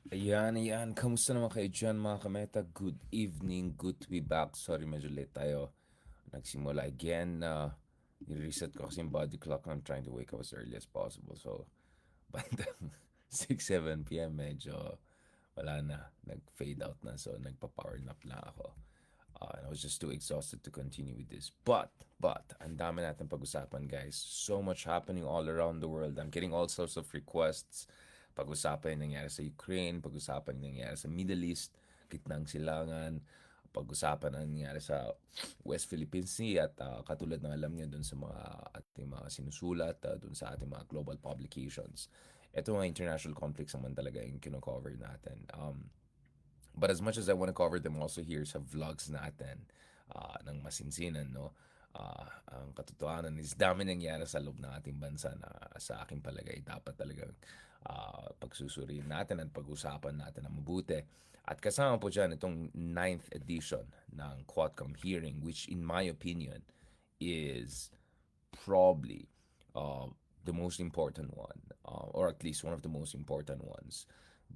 Ayan. Kamusta naman kayo dyan mga kameta? Good evening, good to be back. Sorry, medyo late tayo nagsimula again. I-reset ko kasi yung body clock. I'm trying to wake up as early as possible. So, bandang 6, 7 p.m. medyo wala na. Nag-fade out na. So, nagpa-power nap lang ako. And I was just too exhausted to continue with this. But, ang dami natin pag-usapan, guys. So much happening all around the world. I'm getting all sorts of requests. Pag-usapan yung nangyari sa Ukraine, pag-usapan yung nangyari sa Middle East, gitnang silangan, pag-usapan ang nangyari sa West Philippine Sea at katulad ng alam niyo dun sa mga ating mga sinusulat, dun sa ating mga global publications. Ito mga international conflicts naman talaga yung kino-cover natin. But as much as I want to cover them also here sa vlogs natin ng masinsinan, no? Ang katotohanan is dami nangyari sa loob ng ating bansa na sa aking palagay dapat talagang pagsusuriin natin at pag-usapan natin ng mabuti. At kasama po dyan itong ninth edition ng Quadcom hearing which in my opinion is probably uh, the most important one, or at least one of the most important ones,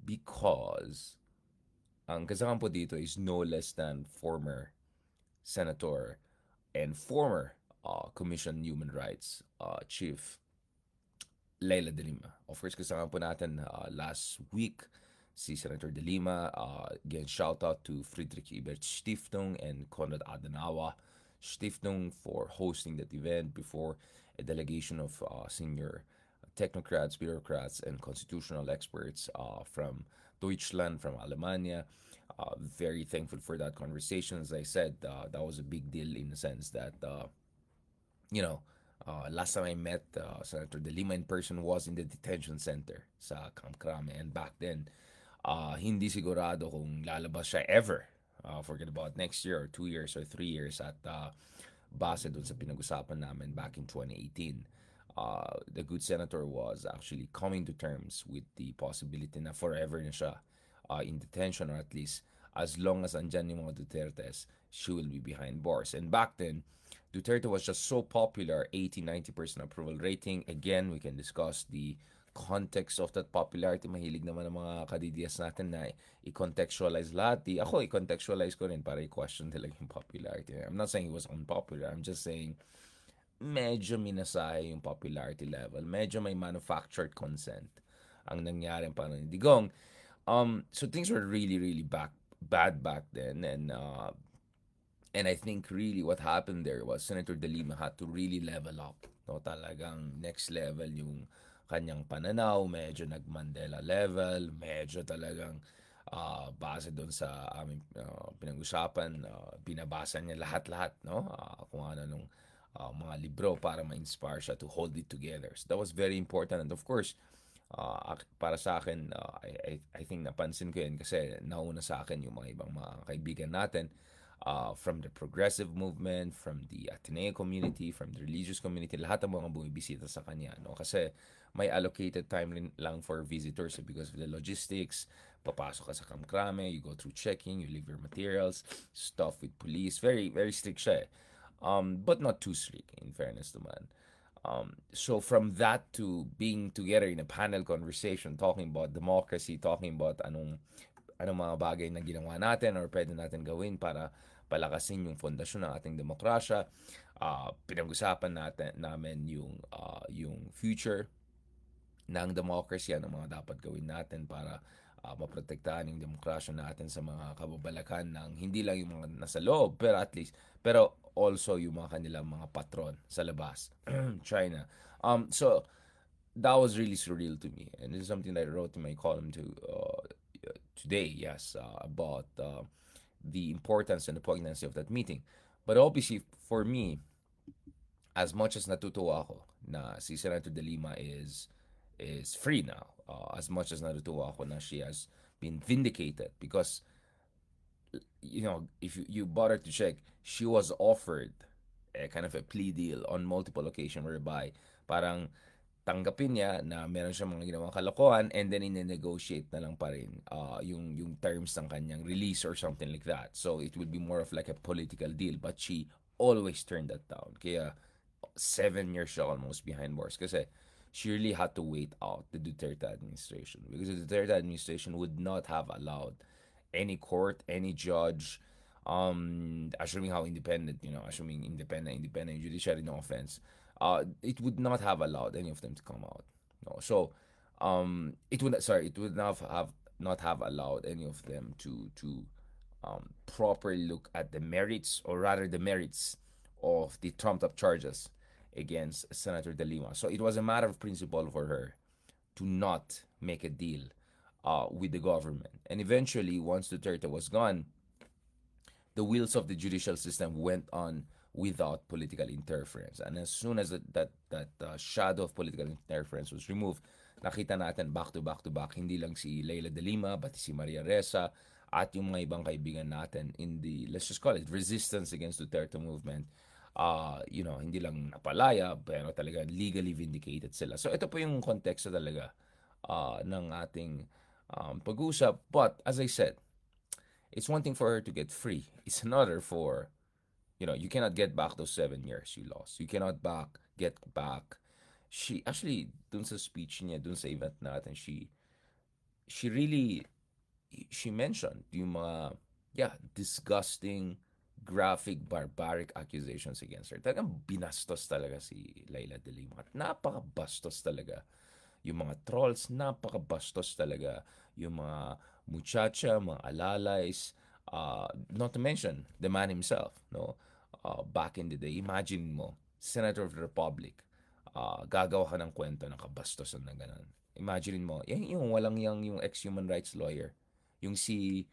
because ang kasama po dito is no less than former senator and former Commission on Human Rights Chief Leila Delima. Of course, kasama po natin last week si Senator Delima. Again, shout out to Friedrich Ebert Stiftung and Konrad Adenauer Stiftung for hosting that event before a delegation of senior technocrats, bureaucrats, and constitutional experts from Deutschland, from Alemania. Very thankful for that conversation. As I said, that was a big deal in the sense that you know, last time I met Senator De Lima in person was in the detention center sa Camp Crame. And back then, hindi sigurado kung lalabas siya ever. Forget about next year or 2 years or 3 years at base dun sa pinag-usapan namin back in 2018. The good senator was actually coming to terms with the possibility na forever na siya in detention, or at least as long as andyan yung mga Dutertes, she will be behind bars. And back then, Duterte was just so popular, 80-90% approval rating. Again, we can discuss the context of that popularity. Mahilig naman ng mga ka-DDS natin na i-contextualize lahat. Ako, i-contextualize ko rin para i-question talaga yung popularity. I'm not saying he was unpopular. I'm just saying medyo minasahe yung popularity level. Medyo may manufactured consent ang nangyari parang digong. So things were really, really bad back then. And I think really what happened there was Senator De Lima had to really level up. No, talagang next level yung kanyang pananaw, medyo nag-Mandela level, medyo talagang base doon sa aming pinag-usapan, binabasa niya lahat-lahat, no? Kung ano nung mga libro para ma-inspire siya to hold it together. So that was very important. And of course, para sa akin, I think napansin ko yan kasi nauna sa akin yung mga ibang mga kaibigan natin from the progressive movement, from the Ateneo community, from the religious community, lahat ng mga bumibisita sa kanya. No? Kasi may allocated time lang for visitors because of the logistics. Papasok ka sa Kamkrame, you go through checking, you leave your materials, stuff with police. Very, very strict siya eh. But not too strict, in fairness naman. So from that to being together in a panel conversation, talking about democracy, talking about anong mga bagay na ginawa natin or pwede natin gawin para palakasin yung fondasyon ng ating demokrasya. Pinag-usapan namin yung future ng democracy, ano mga dapat gawin natin para maprotektahan yung demokrasya natin sa mga kababalakan ng hindi lang yung mga nasa loob, pero also yung mga kanilang mga patron sa labas, China. So that was really surreal to me, and this is something that I wrote in my column today, yes, about the importance and the poignancy of that meeting. But obviously, for me, as much as natutuwa ako na si Senator De Lima is free now, as much as natutuwa ako na she has been vindicated because if you bother to check, she was offered a kind of a plea deal on multiple occasions whereby parang tanggapin niya na meron siyang mga ginawang kalokohan and then ine-negotiate na lang pa rin yung terms ng kanyang release or something like that. So it would be more of like a political deal, but she always turned that down. Kaya 7 years siya almost behind bars kasi she really had to wait out the Duterte administration, because the Duterte administration would not have allowed any court, any judge, assuming how independent, assuming independent judiciary, no offense, it would not have allowed any of them to come out. No, so it would not have allowed any of them to properly look at the merits, or rather the merits of the trumped up charges against Senator Delima. So it was a matter of principle for her to not make a deal with the government. And eventually, once Duterte was gone, the wheels of the judicial system went on without political interference. And as soon as that shadow of political interference was removed, nakita natin back to back to back, hindi lang si Leila de Lima, pati si Maria Ressa, at yung mga ibang kaibigan natin in the, let's just call it, resistance against Duterte movement, hindi lang napalaya, pero talaga legally vindicated sila. So ito po yung konteksto talaga ng ating pag-usap. But as I said, it's one thing for her to get free. It's another for, you cannot get back those 7 years you lost. You cannot get back. She actually, dun sa speech niya, dun sa event natin, she really, she mentioned yung mga, disgusting, graphic, barbaric accusations against her. Talagang binastos talaga si Leila de Lima. At napakabastos talaga. Yung mga trolls, napakabastos talaga. Yung mga muchacha, mga alalays, not to mention the man himself, no? Back in the day, imagine mo, Senator of the Republic, gagawa ka ng kwento ng kabastosan na ganun. Imagine mo, yung walang yung ex-human rights lawyer, yung si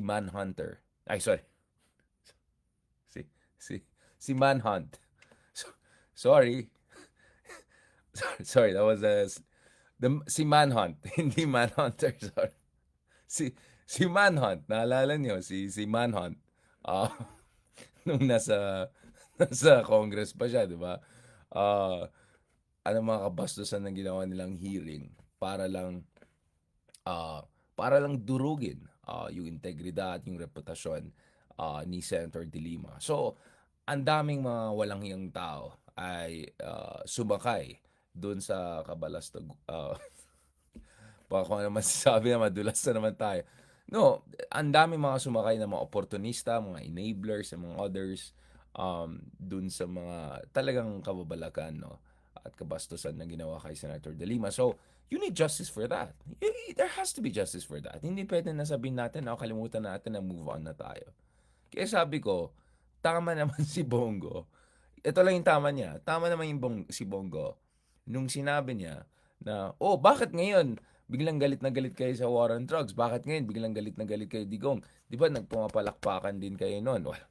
Manhunter. Ay, sorry. Si Manhunt. Sorry. Sorry, that was si Manhunt, hindi Manhunter, sorry. Si Manhunt, naalala niyo si Manhunt. Uh, nung nasa Congress pa siya, 'di ba? Uh, ano mga kabastusan ng ginawa nilang hearing uh, para lang durugin yung integridad, yung reputasyon ni Senator De Lima. So, ang daming mga walang hiyang tao ay sumakay doon sa kabalastog. Baka kung ano masasabi na madulas na naman tayo. No, ang dami mga sumakay na mga oportunista, mga enablers, and mga others dun sa mga talagang kababalakan, no? At kabastusan na ginawa kay Senator De Lima. So, you need justice for that. There has to be justice for that. Hindi pwede na sabihin natin, kalimutan natin na move on na tayo. Kaya sabi ko, tama naman si Bongo. Ito lang yung tama niya. Tama naman si Bongo nung sinabi niya na, bakit ngayon biglang galit na galit kayo sa war on drugs? Bakit ngayon biglang galit na galit kayo, Digong? Di ba nagpumapalakpakan din kayo noon? Well,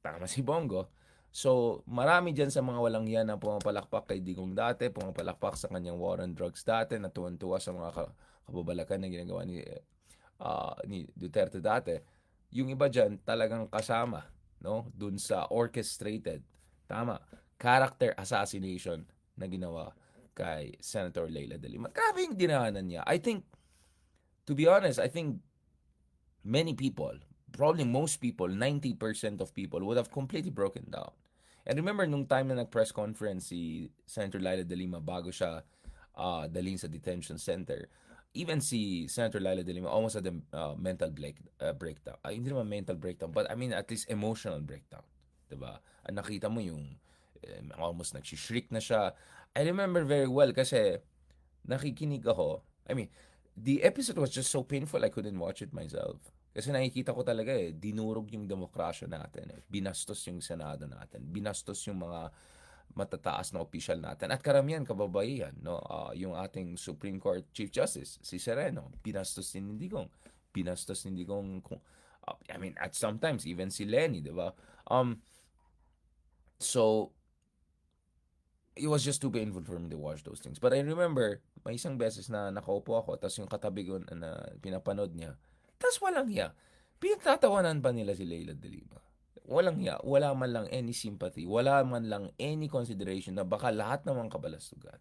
tama si Bongo. So, marami dyan sa mga walang yan na pumapalakpak kay Digong dati, pumapalakpak sa kanyang war on drugs dati, natuwan-tuwa sa mga kababalakan na ginagawa ni Duterte dati. Yung iba dyan talagang kasama, no? Dun sa orchestrated, character assassination na ginawa kay Senator Leila de Lima. Grabe yung dinahanan niya. I think, to be honest, many people, probably most people, 90% of people would have completely broken down. And remember, nung time na nag-press conference si Senator Leila de Lima bago siya dalhin sa detention center, even si Senator Leila de Lima almost had a mental breakdown. Hindi naman mental breakdown, but I mean at least emotional breakdown. Diba? Nakita mo yung almost nagsishriek na siya. I remember very well kasi nakikinig ako. I mean, the episode was just so painful I couldn't watch it myself. Kasi nakikita ko talaga dinurog yung demokrasya natin. Binastos yung Senado natin. Binastos yung mga matataas na opisyal natin. At karamihan kababaihan, no? Yung ating Supreme Court Chief Justice, si Sereno, binastos din ni Digong. Binastos din Digong, I mean, at sometimes, even si Lenny, di ba? So, it was just too painful for me to watch those things. But I remember, may isang beses na nakaupo ako, tapos yung katabi ko na pinapanood niya, tapos walang hiya. Pinagtatawanan pa nila si Leila de Lima. Walang hiya. Wala man lang any sympathy. Wala man lang any consideration na baka lahat ng mga kabalastugan,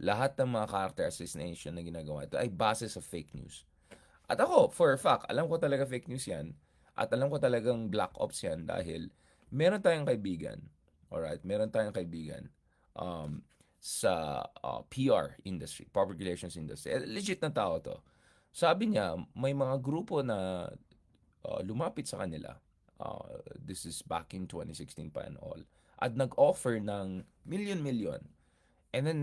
lahat ng mga character assassination na ginagawa ito ay base sa fake news. At ako, for a fact, alam ko talaga fake news yan. At alam ko talagang black ops yan dahil meron tayong kaibigan. Alright? Meron tayong kaibigan sa PR industry, public relations industry. Legit na tao to. Sabi niya, may mga grupo na lumapit sa kanila. This is back in 2016 pa and all. At nag-offer ng million-million. And then,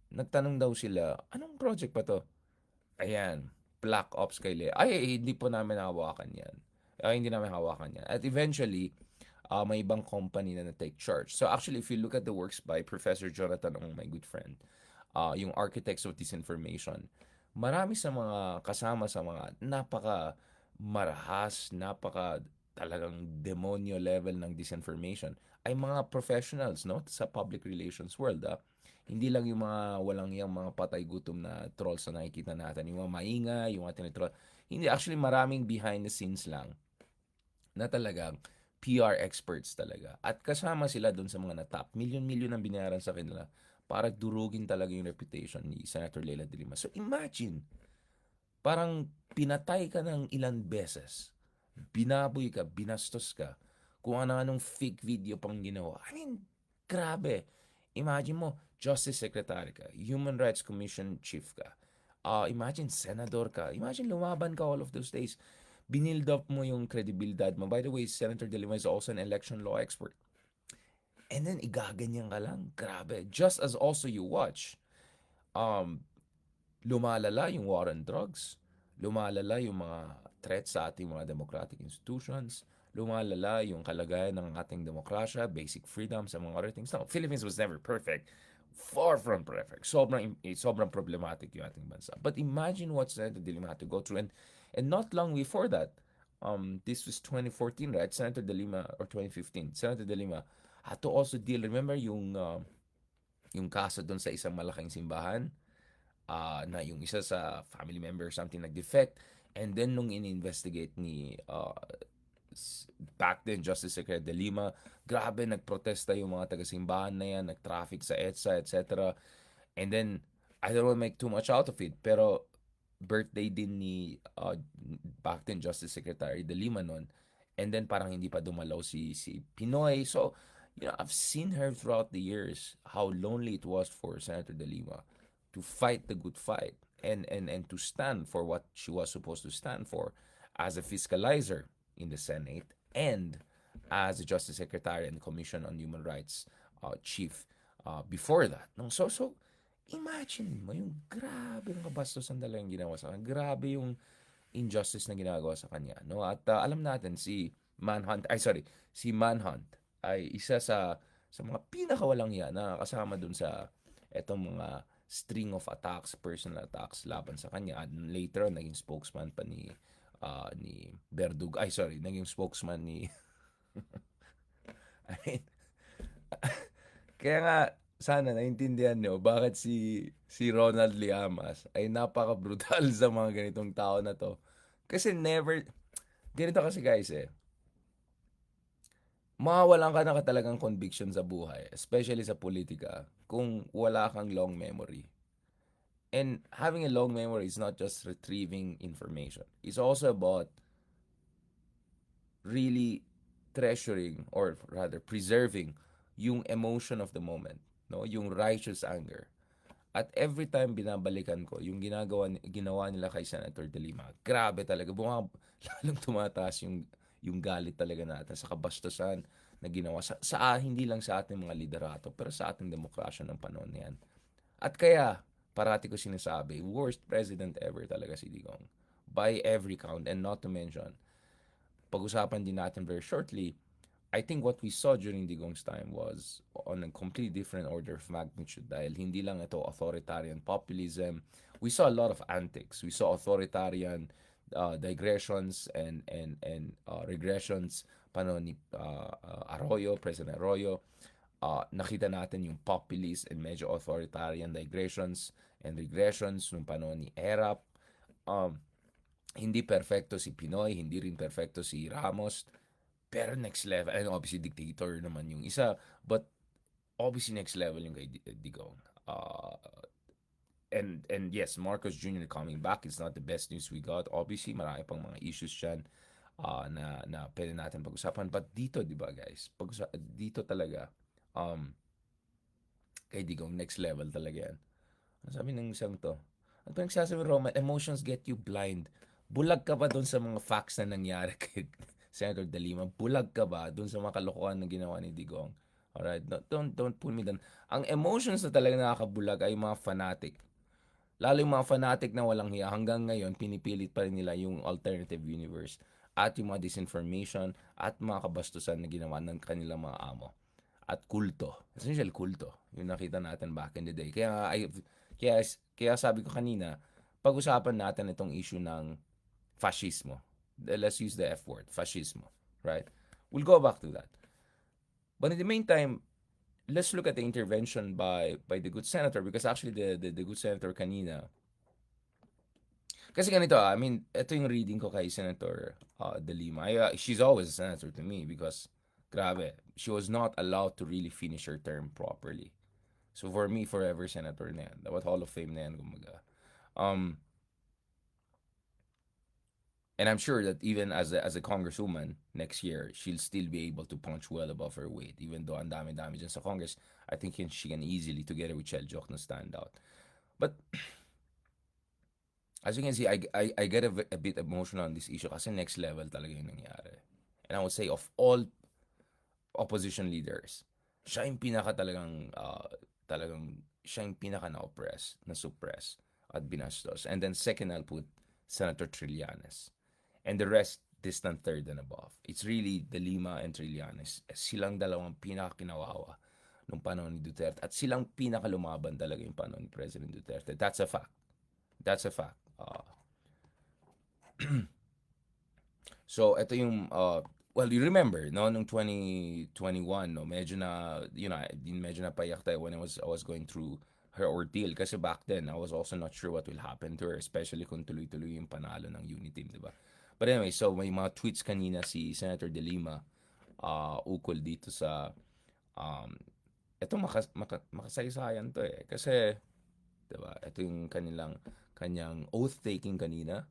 nagtanong daw sila, anong project pa to? Ayan, Black Ops kay Lea. Hindi po namin hawakan yan. Hindi namin hawakan yan. At eventually, may ibang company na na-take charge. So actually, if you look at the works by Professor Jonathan Ong, my good friend, yung Architects of Disinformation, marami sa mga kasama sa mga napaka marahas, napaka talagang demonyo level ng disinformation ay mga professionals, no, sa public relations world. Hindi lang yung mga walang yang mga patay gutom na trolls na nakikita natin, yung mga maingay, yung mga tinitroll. Hindi, actually maraming behind the scenes lang na talagang PR experts talaga. At kasama sila doon sa mga natap. Milyon-milyon ang binayaran sa kanila para durugin talaga yung reputation ni Senator Leila de Lima. So imagine, parang pinatay ka ng ilan beses. Binaboy ka, binastos ka. Kung ano-anong fake video pang ginawa. I mean, grabe. Imagine mo, Justice Secretary ka, Human Rights Commission Chief ka, imagine senador ka, imagine lumaban ka all of those days. Binild up mo yung credibilidad mo. By the way, Senator De Lima is also an election law expert. And then, igaganyan ka lang. Grabe. Just as also you watch, um, lumalala yung war on drugs, lumalala yung mga threats sa ating mga democratic institutions, lumalala yung kalagayan ng ating demokrasya, basic freedoms, and mga other things. No, Philippines was never perfect. Far from perfect. Sobrang problematic yung ating bansa. But imagine what Senator De Lima had to go through. And not long before that, this was 2014, right? Senator De Lima, or 2015, Senator De Lima had to also deal, remember yung kaso doon sa isang malaking simbahan? Na yung isa sa family member something nag-defect, and then nung in-investigate ni back then Justice Secretary De Lima, grabe nagprotesta yung mga taga-simbahan na yan, nag-traffic sa EDSA, etc. And then, I don't want to make too much out of it, pero birthday din ni back then Justice Secretary De Lima nun, and then parang hindi pa dumalaw si Pinoy. So, I've seen her throughout the years, how lonely it was for Senator De Lima to fight the good fight, and to stand for what she was supposed to stand for as a fiscalizer in the Senate, and as a Justice Secretary and Commission on Human Rights chief before that. No? So, imagine mo yung grabe yung kabastos ang dalang ginawa sa kanya. Grabe yung injustice na ginagawa sa kanya. No? At alam natin, si Manhunt ay isa sa mga pinakawalang yan na kasama dun sa etong mga string of attacks, personal attacks laban sa kanya. At later on, naging spokesman pa ni Berdug. Naging spokesman ni I mean, kaya nga sana naintindihan nyo bakit si Ronald Llamas ay napaka-brutal sa mga ganitong tao na to. Kasi ganito kasi guys mawawalan ka na talagang conviction sa buhay, especially sa politika, kung wala kang long memory. And having a long memory is not just retrieving information. It's also about really treasuring, or rather preserving yung emotion of the moment, no? Yung righteous anger. At every time binabalikan ko yung ginawa nila kay Senator De Lima, grabe talaga, lalong tumataas yung galit talaga natin sa kabastusan na ginawa hindi lang sa ating mga liderato, pero sa ating demokrasya ng panahon na yan. At kaya parati ko sinasabi, worst president ever talaga si Digong, by every count. And not to mention, pag-usapan din natin very shortly, I think what we saw during Digong's time was on a completely different order of magnitude, dahil hindi lang ito authoritarian populism. We saw a lot of antics. We saw authoritarian digressions and regressions panahon ni Arroyo, President Arroyo. Nakita natin yung populist and medyo authoritarian digressions and regressions nung panahon ni Erap. Hindi perfecto si Pinoy, hindi rin perfecto si Ramos, pero next level. And obviously dictator naman yung isa, but obviously next level yung kay Digong. And yes, Marcos Jr. coming back is not the best news we got. Obviously marami pang mga issues diyan na pwede natin pag-usapan. But dito, 'di ba guys? Dito talaga Kay Digong, next level talaga yan. Ang sabi ng isang to, at pa nagsasabi Roman, emotions get you blind. Bulag ka ba doon sa mga facts na nangyari kay Senator Delima? Bulag ka ba doon sa mga kalokohan na ginawa ni Digong? Alright, don't pull me down. Ang emotions na talaga nakakabulag ay mga fanatic. Lalo yung mga fanatic na walang hiya, hanggang ngayon, pinipilit pa rin nila yung alternative universe at yung mga disinformation at mga kabastusan na ginawa ng kanilang mga amo. At kulto. Essentially, kulto. Yung nakita natin back in the day. Kaya, kaya sabi ko kanina, pag-usapan natin itong issue ng fascismo. Let's use the F word, fascismo. Right? We'll go back to that. But in the meantime, let's look at the intervention by the good senator, because actually the good senator kanina, kasi ganito, I mean, ito yung reading ko kay Senator Delima. She's always a senator to me because, grabe, she was not allowed to really finish her term properly. So for me, forever senator na yan. Dapat Hall of Fame na yan, kumbaga. Um, and I'm sure that even as a congresswoman next year, she'll still be able to punch well above her weight. Even though ang dami-dami dyan sa Congress, I think she can easily, together with Chel Jok, na stand out. But as you can see, I get a bit emotional on this issue kasi next level talaga yung nangyari. And I would say of all opposition leaders, siya yung pinaka talagang siya yung pinaka na-oppress, na-suppress at binastos. And then second, I'll put Senator Trillanes. And the rest, distant third and above. It's really the Lima and Trillanes. Silang dalawang pinaka kinawawa nung panahon ni Duterte. At silang pinaka lumaban talaga yung panahon ni President Duterte. That's a fact. That's a fact. So, ito yung, well, you remember, no, nung 2021, no, medyo na payak tayo when I was going through her ordeal. Kasi back then, I was also not sure what will happen to her, especially kung tuloy-tuloy yung panalo ng Uniteam, di ba? But anyway, so may mga tweets kanina si Senator De Lima ukol dito sa, um, ito makasaysayan to eh. Kasi, di ba, ito yung kanyang oath-taking kanina,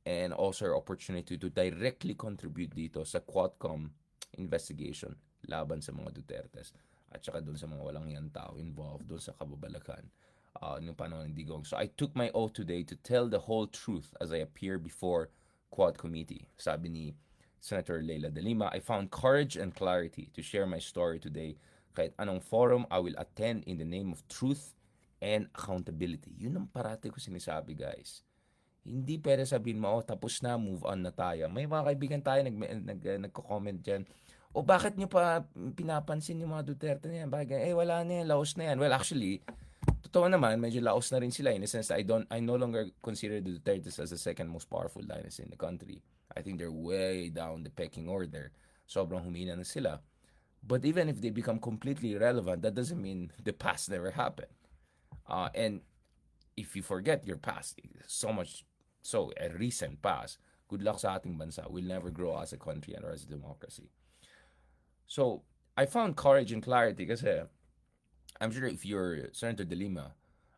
and also her opportunity to directly contribute dito sa Quadcom investigation laban sa mga Dutertes at saka doon sa mga walang yan tao involved doon sa kababalakan nung panahon ng Digong. So I took my oath today to tell the whole truth as I appear before Quad Committee. Sabi ni Senator Leila de Lima, I found courage and clarity to share my story today. Kahit anong forum, I will attend in the name of truth and accountability. Yun ang parati ko sinasabi, guys. Hindi pwede sabihin mo, oh, tapos na, move on na tayo. May mga kaibigan tayo nagko-comment dyan, o bakit nyo pa pinapansin yung mga Duterte na yan? Bakit? Wala na yan, laos na yan. Well, actually, totoo naman, medyo laos na rin sila in a sense that I no longer consider the Dutertes as the second most powerful dynasty in the country. I think they're way down the pecking order. Sobrang humina na sila. But even if they become completely irrelevant, that doesn't mean the past never happened. And if you forget your past, so a recent past, good luck sa ating bansa. We'll never grow as a country and as a democracy. So, I found courage and clarity kasi I'm sure if you're Senator De Lima,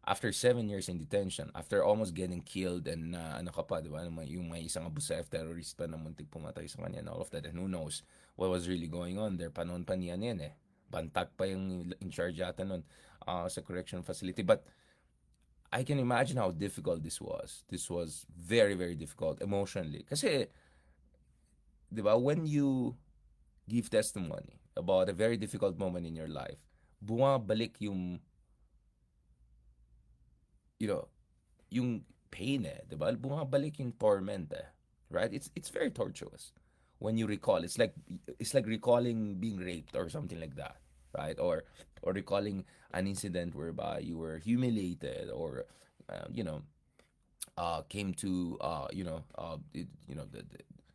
after 7 years in detention, after almost getting killed and ano ka pa, di ba? Yung may isang Abu Sayyaf terrorist pa na muntik pumatay sa kanya and all of that, and who knows what was really going on there. Panon pa niya yan eh. Bantag pa yung in charge yata nun sa correction facility. But I can imagine how difficult this was. This was very, very difficult emotionally. Kasi, di ba, when you give testimony about a very difficult moment in your life, bumabalik you know, yung pain eh, di ba? Bumabalik yung torment eh. Right? It's very torturous when you recall. It's like recalling being raped or something like that, right? Or recalling an incident whereby you were humiliated or came to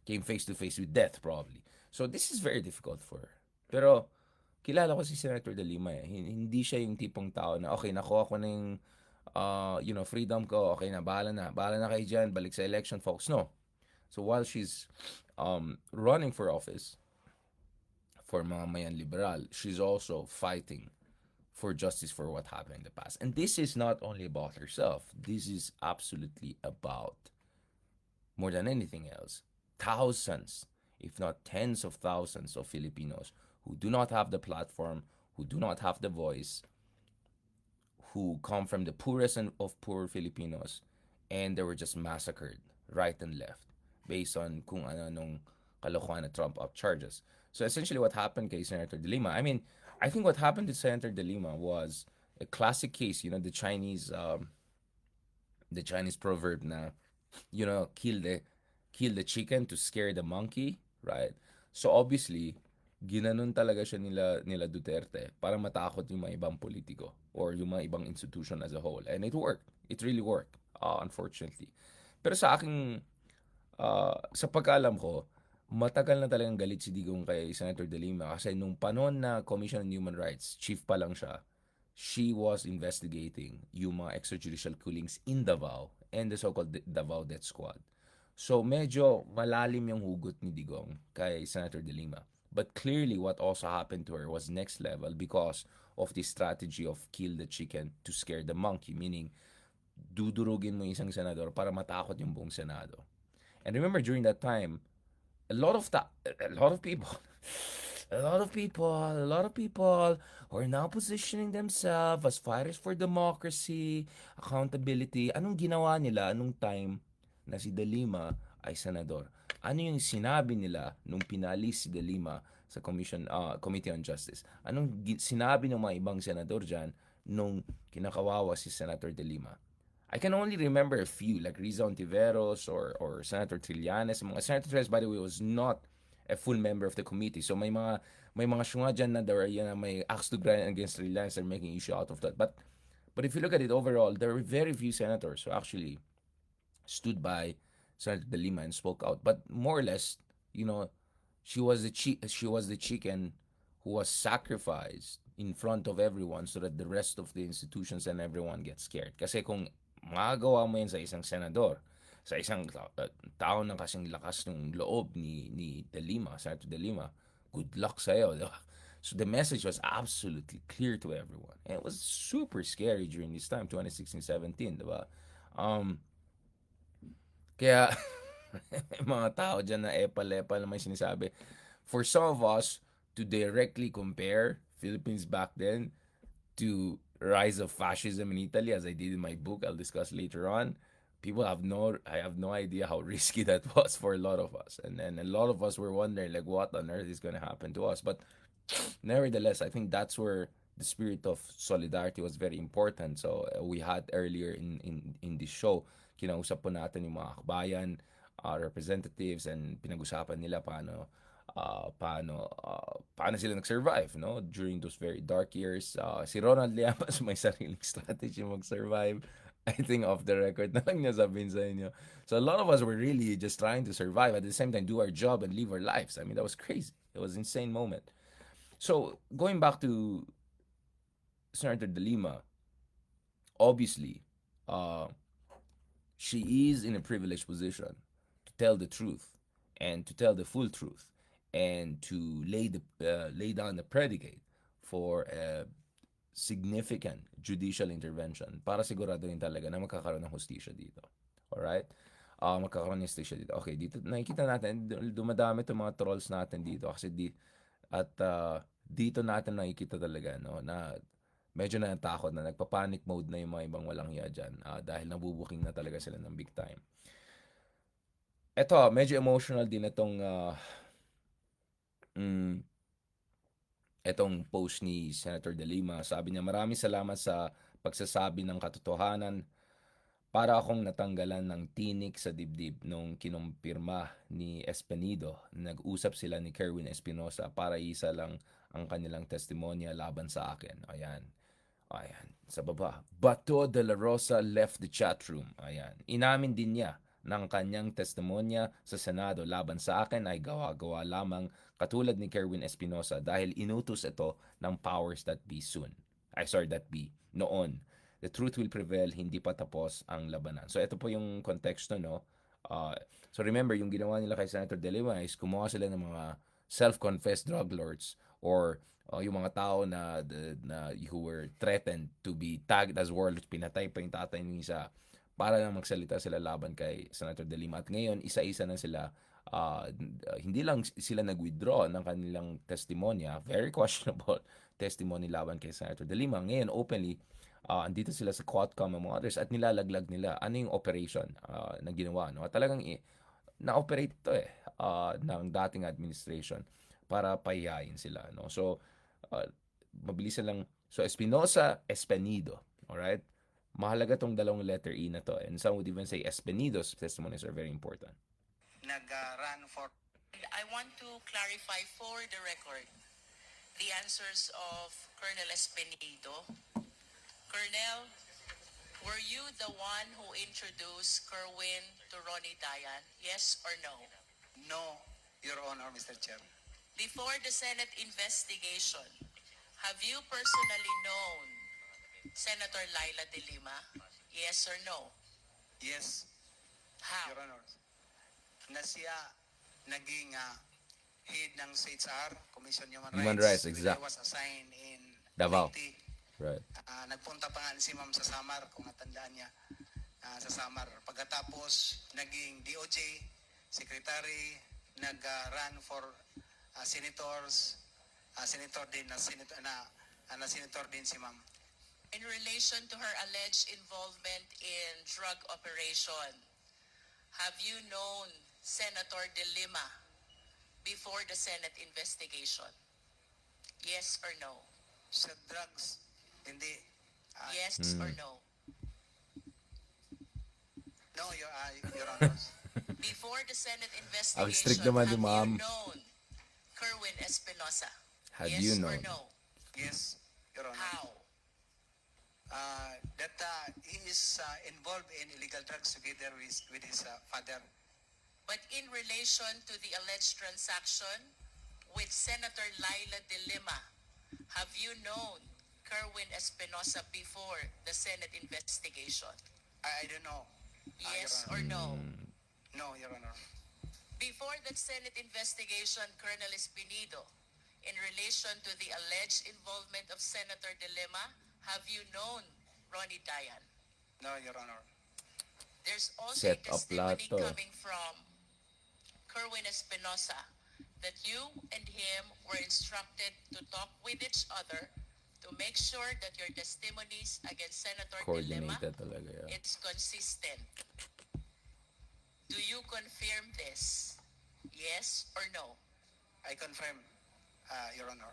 came face to face with death probably. So this is very difficult for her. Pero kilala ko si Senator De Lima eh. Hindi siya yung tipong tao na okay, nakuha ko na yung freedom ko, okay na, bahala na kayo dyan, balik sa election folks. No. So while she's running for office for mga mayan liberal, she's also fighting for justice for what happened in the past. And this is not only about herself. This is absolutely about, more than anything else, thousands, if not tens of thousands of Filipinos who do not have the platform, who do not have the voice, who come from the poorest of poor Filipinos, and they were just massacred right and left based on kung ano nung kalokohan na Trump up charges. So essentially what happened kay Senator Delima, I mean, I think what happened to Senator Delima was a classic case, the Chinese proverb na, kill the chicken to scare the monkey, right? So obviously, ginanon talaga siya nila Duterte para matakot yung mga ibang politiko or yung mga ibang institution as a whole. And it worked. It really worked, unfortunately. Pero sa pagkaalam ko, matagal na talagang galit si Digong kay Senator De Lima kasi nung panahon na Commission on Human Rights, chief pa lang siya, she was investigating yung mga extrajudicial killings in Davao and the so-called Davao Death Squad. So medyo malalim yung hugot ni Digong kay Senator De Lima. But clearly what also happened to her was next level because of the strategy of kill the chicken to scare the monkey, meaning dudurugin mo isang senador para matakot yung buong Senado. And remember during that time, a lot of people a lot of people who are now positioning themselves as fighters for democracy, accountability. Anong ginawa nila anong time na si Delima ay senador? Ano yung sinabi nila nung pinali si Delima sa Committee on Justice? Anong sinabi ng mga ibang senador dyan nung kinakawawa si Senator Delima? I can only remember a few, like Riza Ontiveros or Senator Trillanes. Senator Trillanes, by the way, was not a full member of the committee. So may mga syunga dyan na may axe to grind against Trillanes. They're making issue out of that. But if you look at it overall, there were very few senators who actually stood by Senator De Lima and spoke out. But more or less, she was the chicken who was sacrificed in front of everyone so that the rest of the institutions and everyone gets scared. Kasi kung magagawa mo yan sa isang senador, sa isang tao ng kasing lakas ng loob ni De Lima, Senator De Lima, good luck sa'yo. Diba? So the message was absolutely clear to everyone. And it was super scary during this time, 2016-17, diba? Kaya, mga tao dyan na epal-epal na may sinasabi. For some of us to directly compare Philippines back then to rise of fascism in Italy, as I did in my book, I'll discuss later on. I have no idea how risky that was for a lot of us. And then a lot of us were wondering, like, what on earth is going to happen to us? But nevertheless, I think that's where the spirit of solidarity was very important. So we had earlier in this show, kinausap po natin yung mga kabayan, representatives, and pinag-usapan nila paano sila nag-survive, no, during those very dark years. Si Ronald Llamas may sariling strategy mag-survive. I think off the record na lang niya sabihin sa inyo. So a lot of us were really just trying to survive, at the same time do our job and live our lives. I mean, that was crazy. It was an insane moment. So going back to Senator De Lima, obviously, she is in a privileged position to tell the truth and to tell the full truth and to lay down the predicate for a significant judicial intervention para siguraduhin talaga na magkakaroon ng hustisya dito. Alright? Magkakaroon ng hustisya dito. Okay, dito nakikita natin, dumadami itong mga trolls natin dito kasi dito natin nakikita talaga, no, na medyo na natakot na, nagpa-panic mode na yung mga ibang walang hiya dyan dahil nabubuking na talaga sila ng big time. Eto, medyo emotional din itong post ni Senator De Lima. Sabi niya, maraming salamat sa pagsasabi ng katotohanan. Para akong natanggalan ng tinik sa dibdib nung kinumpirma ni Espino. Nag-usap sila ni Kerwin Espinosa para isa lang ang kanilang testimonya laban sa akin. Ayan. Sa baba. Bato de la Rosa left the chat room. Ayan. Inamin din niya ng kanyang testimonya sa Senado laban sa akin ay gawa-gawa lamang katulad ni Kerwin Espinosa dahil inutos ito ng powers that be that be noon. The truth will prevail, hindi pa tapos ang labanan. So ito po yung konteksto, no? So remember, yung ginawa nila kay Senator De Lima is kumuha sila ng mga self-confessed drug lords or yung mga tao na who were threatened to be tagged as warlords, pinatay pa yung tatay ng isa para lang magsalita sila laban kay Senator De Lima. At ngayon, isa-isa na sila, hindi lang sila nag-withdraw ng kanilang testimonya, very questionable testimony laban kay Senator De Lima. Ngayon, openly, Andito sila sa Quadcom and mga others at nilalaglag nila ano yung operation na ginawa. No? At talagang na-operate ito ng dating administration para pahiyain sila. No? So, uh, mabilis lang. So, Espinosa, Espenido. Alright? Mahalaga tong dalawang letter E na to. And some would even say Espenido's testimonies are very important. Nag-run for... I want to clarify for the record the answers of Colonel Espenido. Colonel, were you the one who introduced Kerwin to Ronnie Dayan? Yes or no? No, Your Honor, Mr. Chair. Before the Senate investigation, have you personally known Senator Laila de Lima? Yes or no? Yes, how? Your Honor. Na siya naging head ng CHR, Commission on Human Rights. Rights, exact. Was assigned in Davao. Leyte. Right. Nagpunta pa nga si Ma'am sa Samar, kung natandaan niya, sa Samar. Pagkatapos, naging DOJ, Secretary, nag-run for senators, senator din senator din si Ma'am. In relation to her alleged involvement in drug operation, have you known Senator Delima before the Senate investigation? Yes or no? Sa drugs, hindi. Yes or no? No, Your Honor. Before the Senate Ang investigation, strict naman ni have Ma'am. you known Kerwin Espinosa? Had Yes you or known? no? Yes, Your Honor. How? That he is involved in illegal drugs together with his father. But in relation to the alleged transaction with Senator Laila de Lima, have you known Kerwin Espinosa before the Senate investigation? I don't know. Yes or no? No, Your Honor. Before that Senate investigation, Colonel Espinido, in relation to the alleged involvement of Senator De Lima, have you known Ronnie Dayan? No, Your Honor. There's also Set a up testimony lahat to. coming from Kerwin Espinosa that you and him were instructed to talk with each other to make sure that your testimonies against Senator De Lima, Coordinated talaga yan. it's consistent. Do you confirm this? Yes or no? I confirm, Your Honor.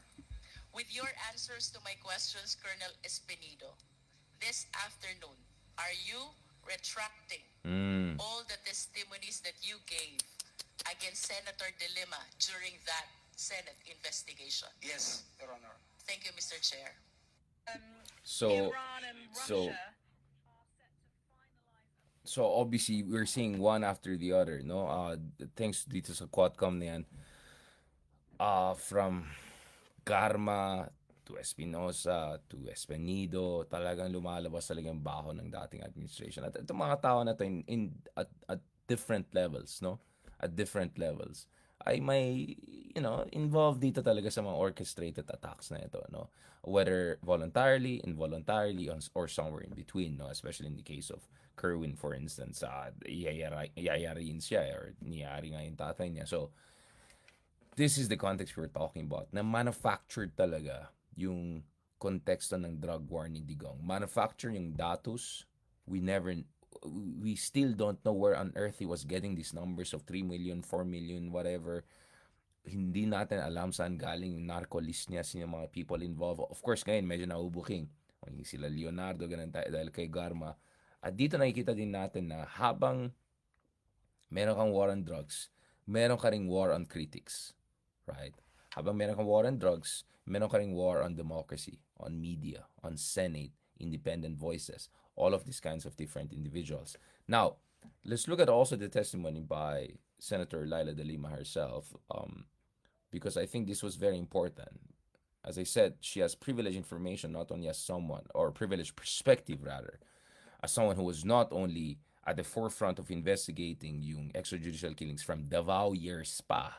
With your answers to my questions, Colonel Espinido, this afternoon, are you retracting all the testimonies that you gave against Senator De Lima during that Senate investigation? Yes, Your Honor. Thank you, Mr. Chair. So, Iran and so, Russia. so obviously we're seeing one after the other, no? Thanks dito sa Quadcom na yan. From Karma to Espinosa to Espenido, talagang lumalabas talagang baho ng dating administration. At itong mga tao na to at different levels, no? At different levels ay may involved dito talaga sa mga orchestrated attacks na ito, no? Whether voluntarily, involuntarily, or somewhere in between, no? Especially in the case of Kerwin, for instance, iyayariin siya or niyari nga yung tatay niya. So, this is the context we're talking about, na manufactured talaga yung konteksto ng drug war ni Digong. Manufactured yung datos. We still don't know where on earth he was getting these numbers of 3 million, 4 million, whatever. Hindi natin alam saan galing yung narco list niya, sino mga people involved. Of course, ngayon medyo naubuking. Sila Leonardo, ganun dahil kay Garma. At dito nakikita din natin na habang meron kang war on drugs, meron ka ring war on critics. Right? Habang meron kang war on drugs, meron ka ring war on democracy, on media, on Senate, independent voices, all of these kinds of different individuals. Now, let's look at also the testimony by Senator Laila de Lima herself, because I think this was very important. As I said, she has privileged information not only as someone, or privileged perspective rather, as someone who was not only at the forefront of investigating yung extrajudicial killings from Davao years pa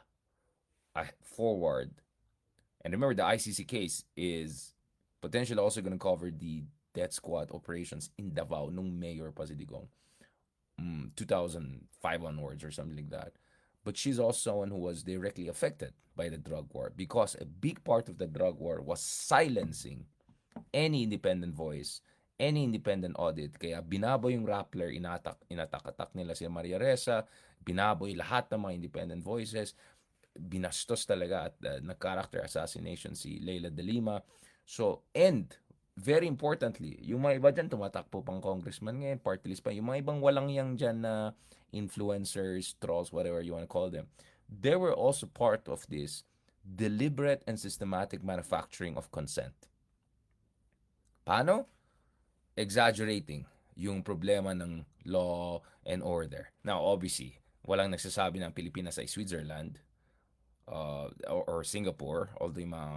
forward. And remember, the ICC case is potentially also going to cover the death squad operations in Davao nung mayor pa si Digong, 2005 onwards or something like that. But she's also someone who was directly affected by the drug war, because a big part of the drug war was silencing any independent voice, any independent audit. Kaya binaboy yung Rappler, inatak-atak nila si Maria Ressa, binaboy lahat ng mga independent voices, binastos talaga at nag-character assassination si Leila Delima. So, and very importantly, yung mga iba dyan, tumatakbo pang congressman ngayon, party list pa, yung mga ibang walang yang dyan na influencers, trolls, whatever you want to call them, they were also part of this deliberate and systematic manufacturing of consent. Paano? Exaggerating yung problema ng law and order. Now, obviously, walang nagsasabi ng Pilipinas ay Switzerland or Singapore, although yung mga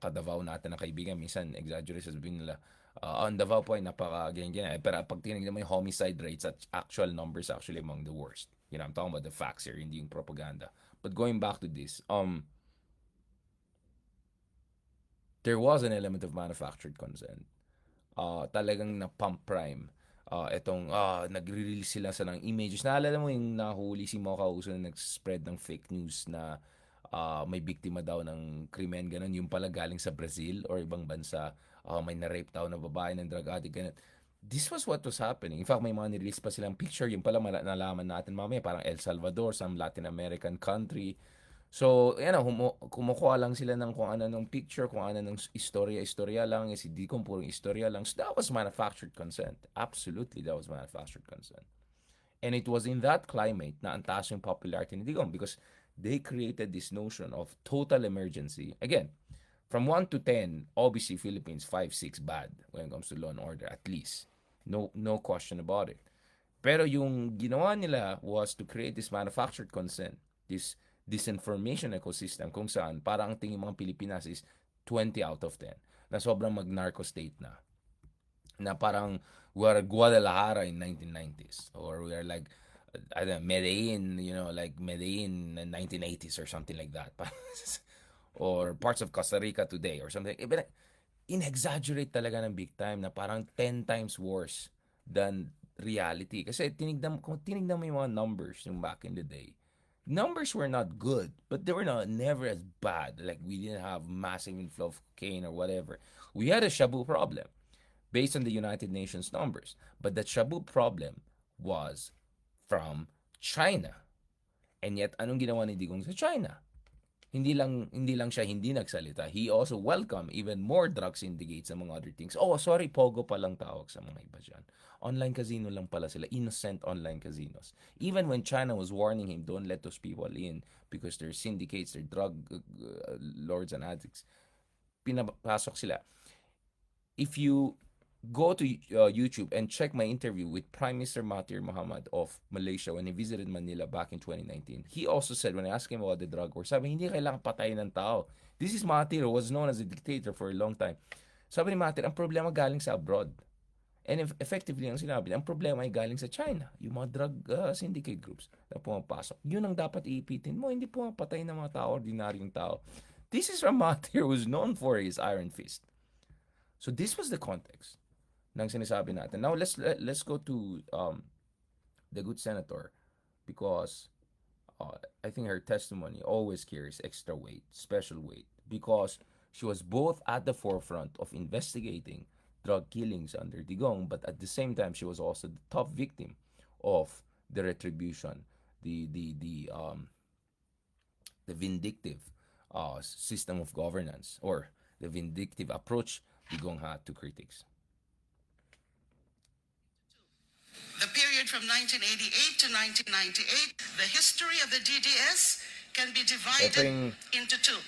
kadavaw natin na kaibigan, minsan exaggerate sabihin nila, ang Davao po ay napaka-ganyan. Pero pag tinignan mo yung homicide rates at actual numbers actually among the worst. You know, I'm talking about the facts here, hindi yung propaganda. But going back to this, there was an element of manufactured consent. Talagang na-pump prime. Nagre-release sila sa ng images. Naalala mo yung nahuli si Mocha Uso na nag-spread ng fake news na may biktima daw ng krimen, ganun. Yung pala galing sa Brazil or ibang bansa. May na-rape daw na babae ng drug addict, ganun. This was what was happening. In fact, may mga nirelease pa silang picture. Yung pala nalaman natin mamaya, parang El Salvador, some Latin American country. So, yan na, kumukuha lang sila ng kung ano ng picture, kung ano ng istorya lang, is hindi kung purong istorya lang. So, that was manufactured consent. Absolutely, that was manufactured consent. And it was in that climate na ang taas yung popularity ni Digong because they created this notion of total emergency. Again, from 1 to 10, obviously Philippines 5, 6 bad when it comes to law and order, at least. No question about it. Pero yung ginawa nila was to create this manufactured consent, this disinformation ecosystem kung saan parang ang tingin mga Pilipinas is 20 out of 10 na sobrang mag-narco state na parang we are Guadalajara in 1990s or we are like I don't know, Medellin, like Medellin in 1980s or something like that. Or parts of Costa Rica today or something. But in-exaggerate talaga ng big time na parang 10 times worse than reality. Kasi kung tinignan mo yung mga numbers yung back in the day, numbers were not good, but they were never as bad. Like we didn't have massive inflow of cocaine or whatever. We had a shabu problem based on the United Nations numbers, but that shabu problem was from China. And yet, anong ginawa ni Digong sa China? Hindi lang siya hindi nagsalita. He also welcomed even more drug syndicates and mga other things. Oh, sorry, Pogo pa lang tawag sa mga iba dyan. Online casino lang pala sila. Innocent online casinos. Even when China was warning him, don't let those people in because they're syndicates, they're drug lords and addicts. Pinapasok sila. If you go to YouTube and check my interview with Prime Minister Mahathir Mohamad of Malaysia when he visited Manila back in 2019. He also said, when I asked him about the drug war, sabi, hindi kailangan patayin ng tao. This is Mahathir, who was known as a dictator for a long time. Sabi ni Mahathir, ang problema galing sa abroad. And effectively, ang sinabi, ang problema ay galing sa China. Yung mga drug syndicate groups na pumapasok. Yun ang dapat iipitin mo. Hindi pumapatay ng mga tao, ordinaryong tao. This is from Mahathir, who's known for his iron fist. So this was the context ng sinasabi natin. Now, let's go to the good senator because I think her testimony always carries extra weight, special weight, because she was both at the forefront of investigating drug killings under Digong, but at the same time, she was also the top victim of the retribution, the vindictive system of governance or the vindictive approach Digong had to critics. The period from 1988 to 1998, the history of the DDS can be divided into two.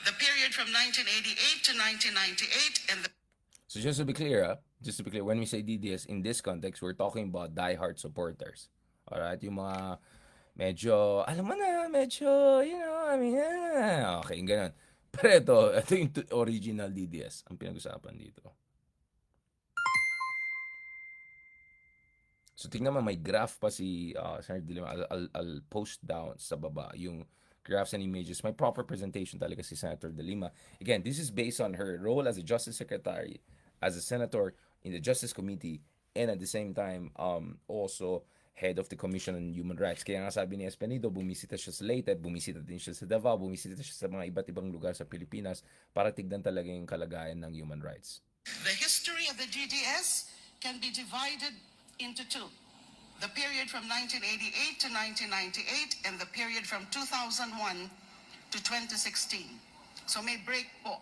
The period from 1988 to 1998 and the... So just to be clear, when we say DDS in this context, we're talking about diehard supporters. Alright, yung mga medyo, alam mo na, medyo, okay, ganun. Pero ito yung original DDS ang pinag-usapan dito. So tingnan mo, may graph pa si Senator Delima. I'll post down sa baba yung graphs and images. May proper presentation talaga si Senator Delima. Again, this is based on her role as a Justice Secretary, as a Senator in the Justice Committee, and at the same time, also head of the Commission on Human Rights. Kaya nga sabi ni Espino, bumisita siya sa Leyte, bumisita din siya sa Davao, bumisita siya sa mga iba't ibang lugar sa Pilipinas para tignan talaga yung kalagayan ng human rights. The history of the DDS can be divided into two: the period from 1988 to 1998 and the period from 2001 to 2016. So may break po.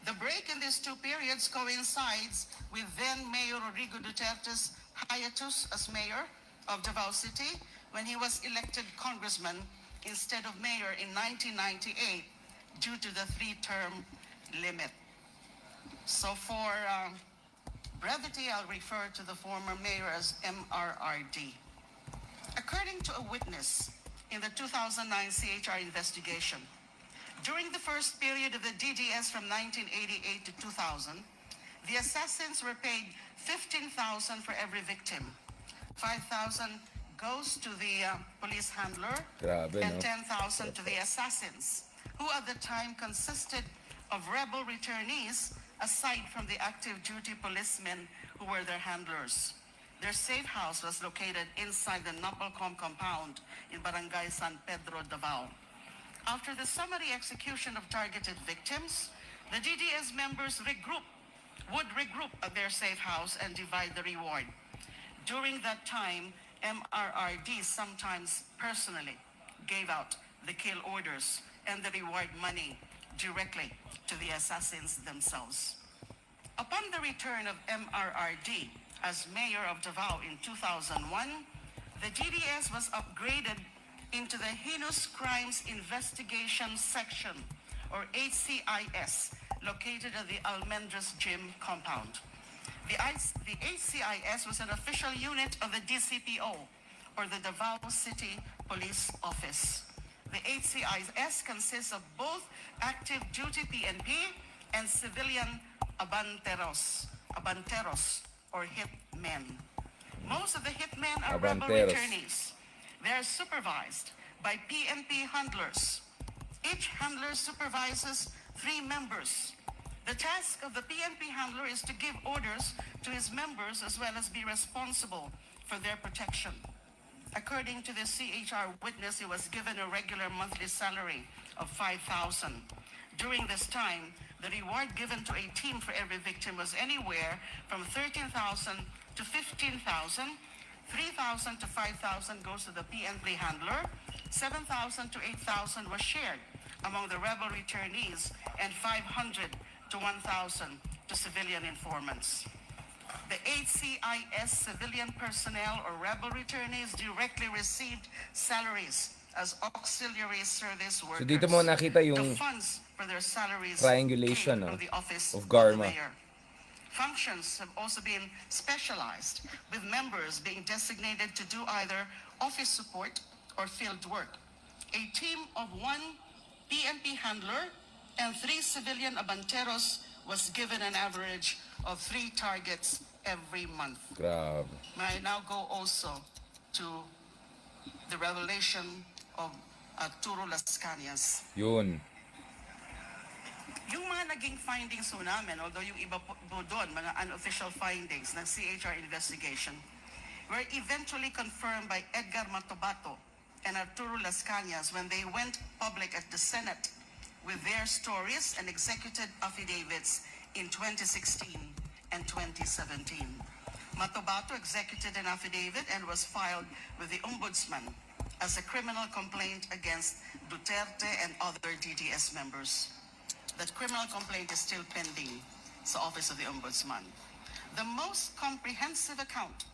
The break in these two periods coincides with then Mayor Rodrigo Duterte's hiatus as mayor of Davao City when he was elected congressman instead of mayor in 1998 due to the three-term limit. So for brevity, I'll refer to the former mayor as MRRD. According to a witness in the 2009 CHR investigation, during the first period of the DDS from 1988 to 2000, the assassins were paid 15,000 for every victim. 5,000 goes to the police handler Grabe, and no? 10,000 to the assassins, who at the time consisted of rebel returnees aside from the active duty policemen who were their handlers. Their safe house was located inside the Napolcom compound in Barangay San Pedro, Davao. After the summary execution of targeted victims, the DDS members would regroup at their safe house and divide the reward. During that time, MRRD sometimes personally gave out the kill orders and the reward money directly to the assassins themselves. Upon the return of MRRD as mayor of Davao in 2001, the DDS was upgraded into the Heinous Crimes Investigation Section, or HCIS, located at the Almendras Gym compound. The HCIS was an official unit of the DCPO, or the Davao City Police Office. The HCIS consists of both active duty PNP and civilian abanteros, or hitmen. Most of the hitmen are rebel Abanteros. returnees. They are supervised by PNP handlers. Each handler supervises 3 members. The task of the PNP handler is to give orders to his members as well as be responsible for their protection. According to the CHR witness, he was given a regular monthly salary of 5,000. During this time, the reward given to a team for every victim was anywhere from 13,000 to 15,000. 3,000 to 5,000 goes to the PNP handler, 7,000 to 8,000 was shared among the rebel returnees, and 500 to 1,000 to civilian informants. The HCIS civilian personnel or rebel returnees directly received salaries as auxiliary service workers. So dito mo nakita The yung funds for their salaries triangulation, came no, from the office of of Garma. the mayor. Functions have also been specialized, with members being designated to do either office support or field work. A team of 1 PNP handler and 3 civilian abanteros was given an average of 3 targets every month. Grabe. May I now go also to the revelation of Arturo Las Cañas. Yun. Yung mga naging findings ho namin, although yung iba po doon, mga unofficial findings ng CHR investigation, were eventually confirmed by Edgar Matobato and Arturo Las Cañas when they went public at the Senate with their stories and executed affidavits in 2016 and 2017. Matobato executed an affidavit and was filed with the Ombudsman as a criminal complaint against Duterte and other DDS members. That criminal complaint is still pending sa Office of the Ombudsman. The most comprehensive account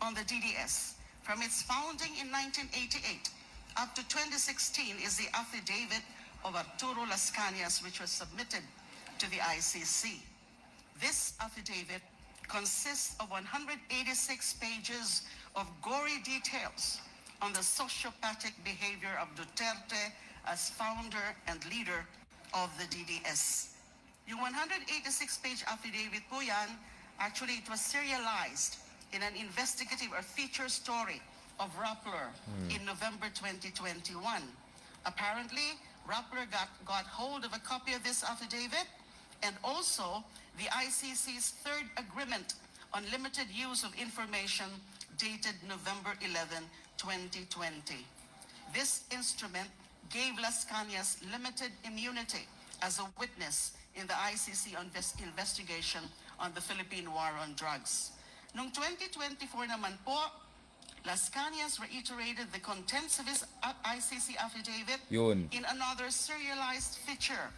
on the DDS from its founding in 1988 up to 2016 is the affidavit of Arturo Las Cañas, which was submitted to the ICC. This affidavit consists of 186 pages of gory details on the sociopathic behavior of Duterte as founder and leader of the DDS. Yung 186-page affidavit po yan, actually it was serialized in an investigative or feature story of Rappler in November 2021. Apparently, Rappler got hold of a copy of this affidavit and also the ICC's third agreement on limited use of information dated November 11, 2020. This instrument gave Las Cañas limited immunity as a witness in the ICC investigation on the Philippine War on Drugs. Noong 2024 naman po, Las Cañas reiterated the contents of his ICC affidavit Yun. in another serialized feature,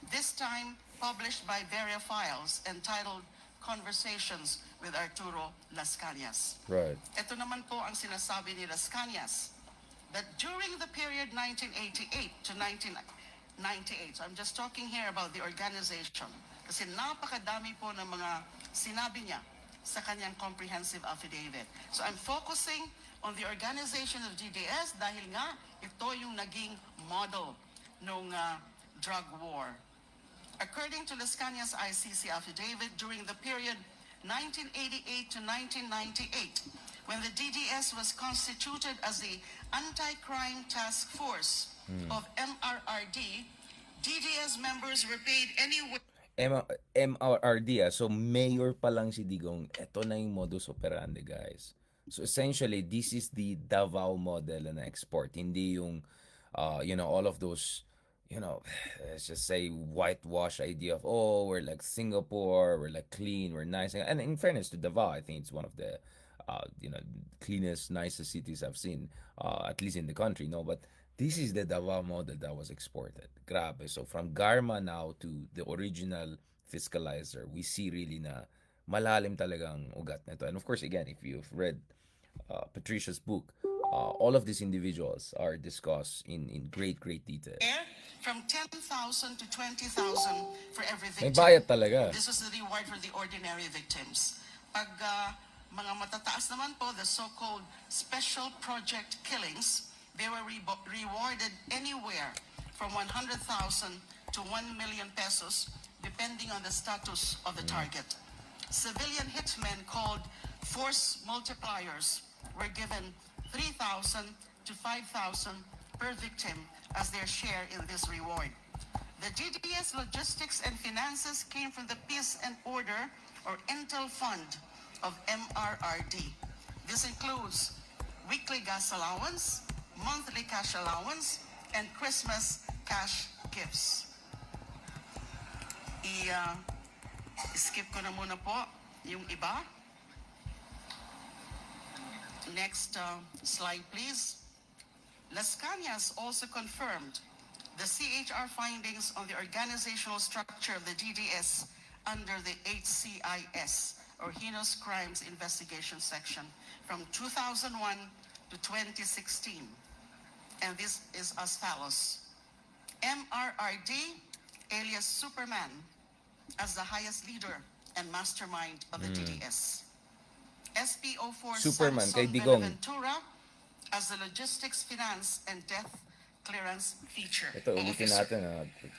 this time published by Veria Files, entitled Conversations with Arturo Las Cañas. Right. Ito naman po ang sinasabi ni Las Cañas, that during the period 1988 to 1998, so I'm just talking here about the organization, kasi napakadami po ng mga sinabi niya sa kanyang comprehensive affidavit. So I'm focusing on the organization of DDS dahil nga ito yung naging model ng drug war. According to Las Cañas' ICC affidavit, during the period 1988 to 1998, when the DDS was constituted as the Anti-Crime Task Force of MRRD, DDS members were paid anywhere. MRRD, so mayor pa lang si Digong, eto na yung modus operandi, guys. So essentially, this is the Davao model na export, hindi yung, all of those, let's just say whitewash idea of, oh, we're like Singapore, we're like clean, we're nice. And in fairness to Davao, I think it's one of the, cleanest, nicest cities I've seen, at least in the country, no? But this is the Davao model that was exported. Grabe. So from Garma now to the original fiscalizer, we see really na malalim talagang ugat nito. And of course, again, if you've read Patricia's book, all of these individuals are discussed in great detail. From 10,000 to 20,000 for every May victim. bayad talaga. This was the reward for the ordinary victims. Pag mga matataas naman po, the so-called special project killings, they were rewarded anywhere from 100,000 to 1 million pesos, depending on the status of the target. Civilian hitmen called force multipliers were given 3,000 to 5,000 per victim as their share in this reward. The DDS logistics and finances came from the Peace and Order or Intel Fund of MRRD. This includes weekly gas allowance, monthly cash allowance, and Christmas cash gifts. Skip ko na muna po yung iba. Next slide, please. Las Cañas also confirmed the CHR findings on the organizational structure of the DDS under the HCIS, or Heinous Crimes Investigation Section, from 2001 to 2016. And this is as follows. MRRD, alias Superman, as the highest leader and mastermind of the DDS. SPO4 Superman, kay Samson Digong. Benaventura as the logistics, finance, and death clearance feature. Ito, ulitin natin.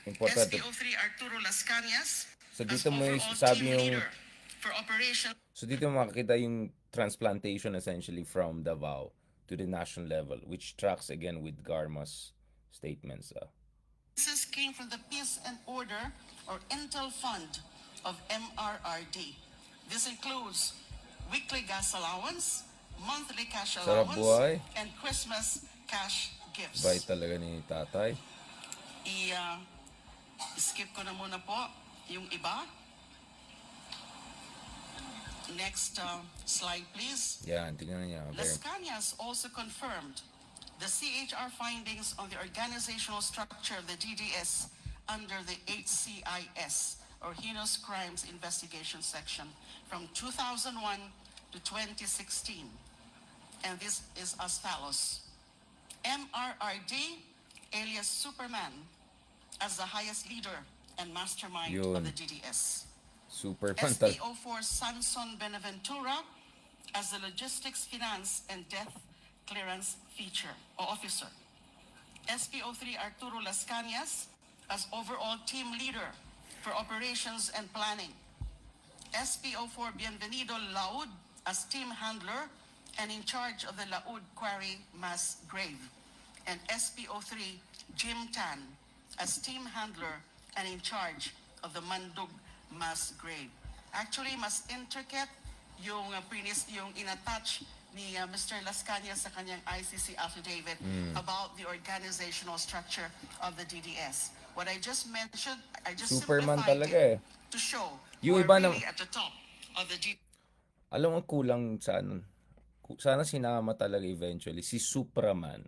Importante. SPO3 Arturo Las Cañas So as dito mo overall sabi team yung... leader for operation. So dito makikita yung transplantation essentially from Davao to the national level, which tracks again with Garma's statements. This came from the Peace and Order or Intel Fund of MRRD. This includes weekly gas allowance, monthly cash Sarap allowance, buhay. and Christmas cash gifts. Bait talaga ni tatay. Skip ko na muna po yung iba. Next slide, please. Yan, tingnan niya. Las Cañas also confirmed the CHR findings on the organizational structure of the DDS under the HCIS, or Heinous Crimes Investigation Section, from 2001 to 2016. And this is as follows. MRRD, alias Superman, as the highest leader and mastermind Yun. of the DDS. Superman SPO4 Samson Benaventura as the logistics, finance, and death clearance feature or officer. SPO3 Arturo Las Cañas as overall team leader for operations and planning. SPO4 Bienvenido Laud as team handler and in charge of the Laud Quarry mass grave. And SPO3 Jim Tan as team handler and in charge of the Mandug mass grave. Actually, mas intricate yung yung inattach ni Mr. Las Cañas sa kanyang ICC affidavit about the organizational structure of the DDS. What I just mentioned, I just Superman simplified talaga it to to show who Yung are iba na, really at the top of the G. alam mo kulang sa ano, sana sinama talaga eventually si Supraman.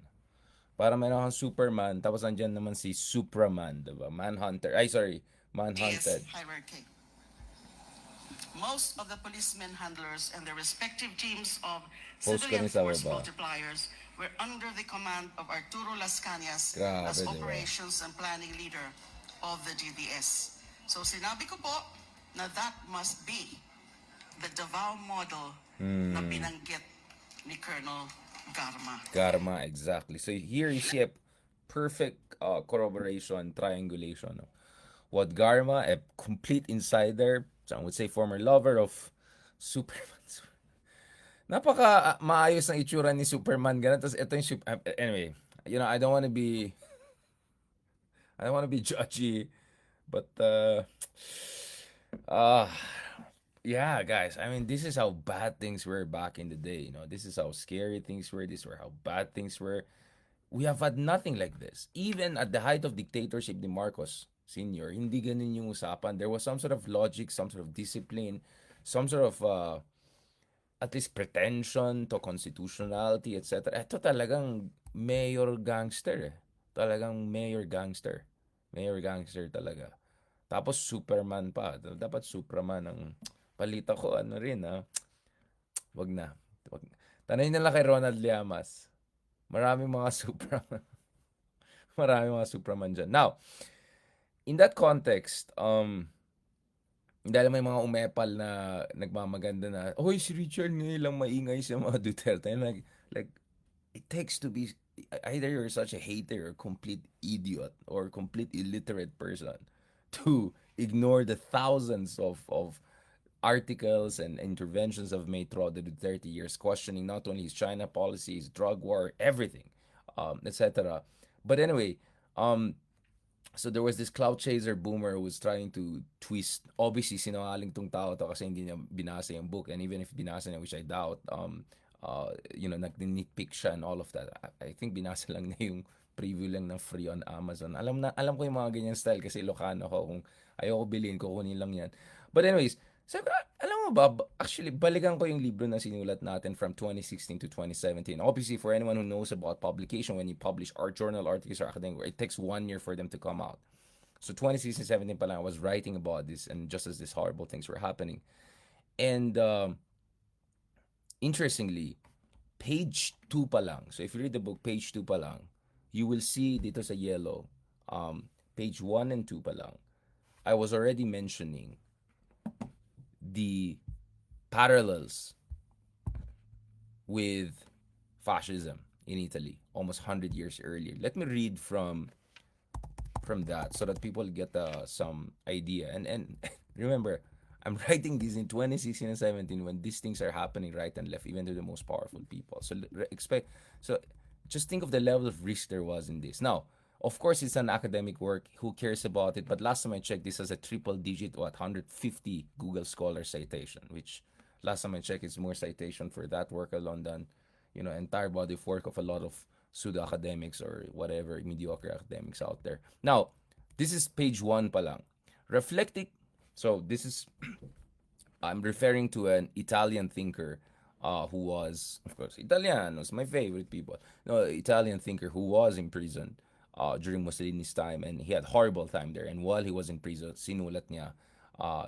Para meron kang Superman, tapos andyan naman si Supraman, diba? Manhunter. Ay, sorry. DDS Manhunted. hierarchy. Most of the policemen handlers and their respective teams of Post ko civilian rin sa force baba. multipliers were under the command of Arturo Las Cañas as Grabe, diba? operations and planning leader of the DDS. So sinabi ko po na that must be the Davao model na binanggit ni Colonel Garma. Karma, exactly. So here you see a perfect corroboration, triangulation. No? What Garma, a complete insider, some would say former lover of Superman. Napaka maayos ng itsura ni Superman ganun. Tapos ito yung anyway, you know, I don't want to be judgy, but uh yeah, guys. I mean, this is how bad things were back in the day. You know, this is how scary things were. This were how bad things were. We have had nothing like this. Even at the height of dictatorship ni Marcos Sr., hindi ganun yung usapan. There was some sort of logic, some sort of discipline, some sort of at least pretension to constitutionality, etc. Ito talagang mayor gangster. Talagang mayor gangster. Mayor gangster talaga. Tapos Superman pa. Dapat Superman ang palita ko. Ano rin, ha? Wag na. Wag na. Tanayin na lang kay Ronald Llamas. Maraming mga Superman. Maraming mga Superman dyan. Now, in that context, dahil may mga umepal na nagmamaganda na, "Hoy, si Richard ngayon lang maingay sa mga Duterte." And like, it takes to be, either you're such a hater or complete idiot or complete illiterate person to ignore the thousands of articles and interventions of made throughout the Duterte years, questioning not only his China policies, drug war, everything, etc. But anyway, so there was this cloud chaser boomer who was trying to twist. Obviously, sinungaling tong tao to kasi hindi niya binasa yung book. And even if binasa niya, which I doubt, you know, nag-nitpick siya and all of that. I think binasa lang niya yung preview lang ng free on Amazon. Alam ko yung mga ganyan style kasi Ilocano ko. Kung ayoko bilhin, kukunin lang yan. But anyways, sabi ko, alam mo ba, actually, balikan ko yung libro na sinulat natin from 2016 to 2017. Obviously, for anyone who knows about publication, when you publish art journal articles or academic work, it takes 1 year for them to come out. So 2016-17 pa lang, I was writing about this and just as these horrible things were happening. And interestingly, page 2 pa lang, so if you read the book, page 2 pa lang, you will see dito sa yellow, page 1 and 2 pa lang, I was already mentioning the parallels with fascism in Italy almost 100 years earlier. Let me read from that so that people get some idea. And remember, I'm writing this in 2016 and 17 when these things are happening right and left, even to the most powerful people. So just think of the level of risk there was in this. Now, of course, it's an academic work. Who cares about it? But last time I checked, this has a triple digit, 150 Google Scholar citation, which last time I checked is more citation for that work alone than, you know, entire body of work of a lot of pseudo academics or whatever mediocre academics out there. Now, this is page 1 pa lang. Reflecting, so this is, I'm referring to an Italian thinker who was, of course, Italianos, my favorite people. No, Italian thinker who was imprisoned during Mussolini's time, and he had horrible time there. And while he was in prison, sinulat niya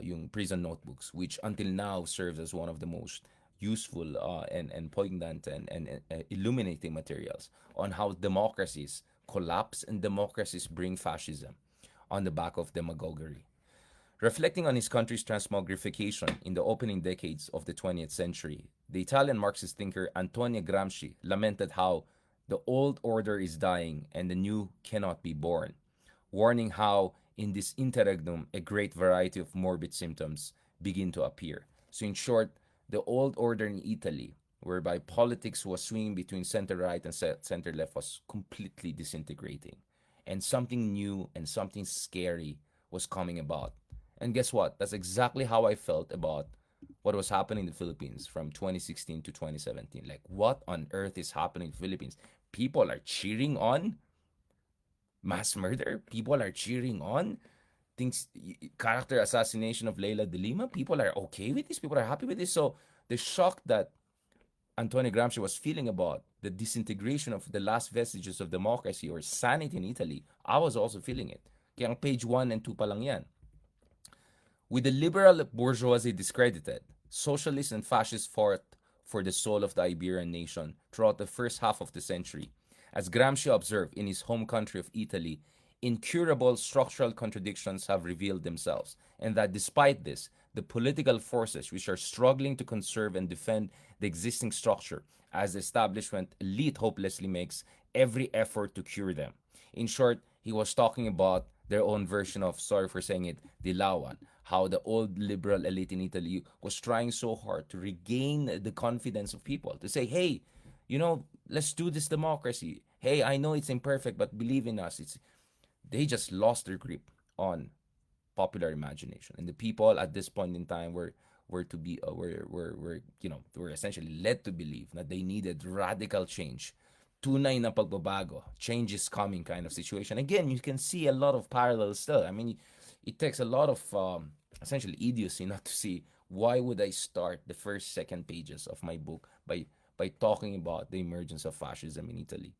yung prison notebooks, which until now serves as one of the most useful and poignant and illuminating materials on how democracies collapse and democracies bring fascism on the back of demagoguery. Reflecting on his country's transmogrification in the opening decades of the 20th century, the Italian Marxist thinker Antonio Gramsci lamented how the old order is dying and the new cannot be born, warning how in this interregnum a great variety of morbid symptoms begin to appear. So in short, the old order in Italy, whereby politics was swinging between center right and center left, was completely disintegrating. And something new and something scary was coming about. And guess what? That's exactly how I felt about what was happening in the Philippines from 2016 to 2017. Like, what on earth is happening in the Philippines? People are cheering on mass murder. People are cheering on things, character assassination of Leila Delima, people are okay with this. People are happy with this. So the shock that Antonio Gramsci was feeling about the disintegration of the last vestiges of democracy or sanity in Italy, I was also feeling it. Kaya ang page 1 and 2 pa lang yan. With the liberal bourgeoisie discredited, socialists and fascists fought for the soul of the Iberian nation throughout the first half of the century. As Gramsci observed in his home country of Italy, incurable structural contradictions have revealed themselves, and that despite this, the political forces which are struggling to conserve and defend the existing structure as the establishment elite hopelessly makes every effort to cure them. In short, he was talking about their own version of, sorry for saying it, Dilawan, how the old liberal elite in Italy was trying so hard to regain the confidence of people, to say, hey, let's do this democracy. Hey, I know it's imperfect, but believe in us. They just lost their grip on popular imagination, and the people at this point in time were to be were essentially led to believe that they needed radical change, tunay na pagbabago, change is coming kind of situation. Again, you can see a lot of parallels still. I mean, it takes a lot of essentially idiocy not to see why would I start the first second pages of my book by talking about the emergence of fascism in Italy.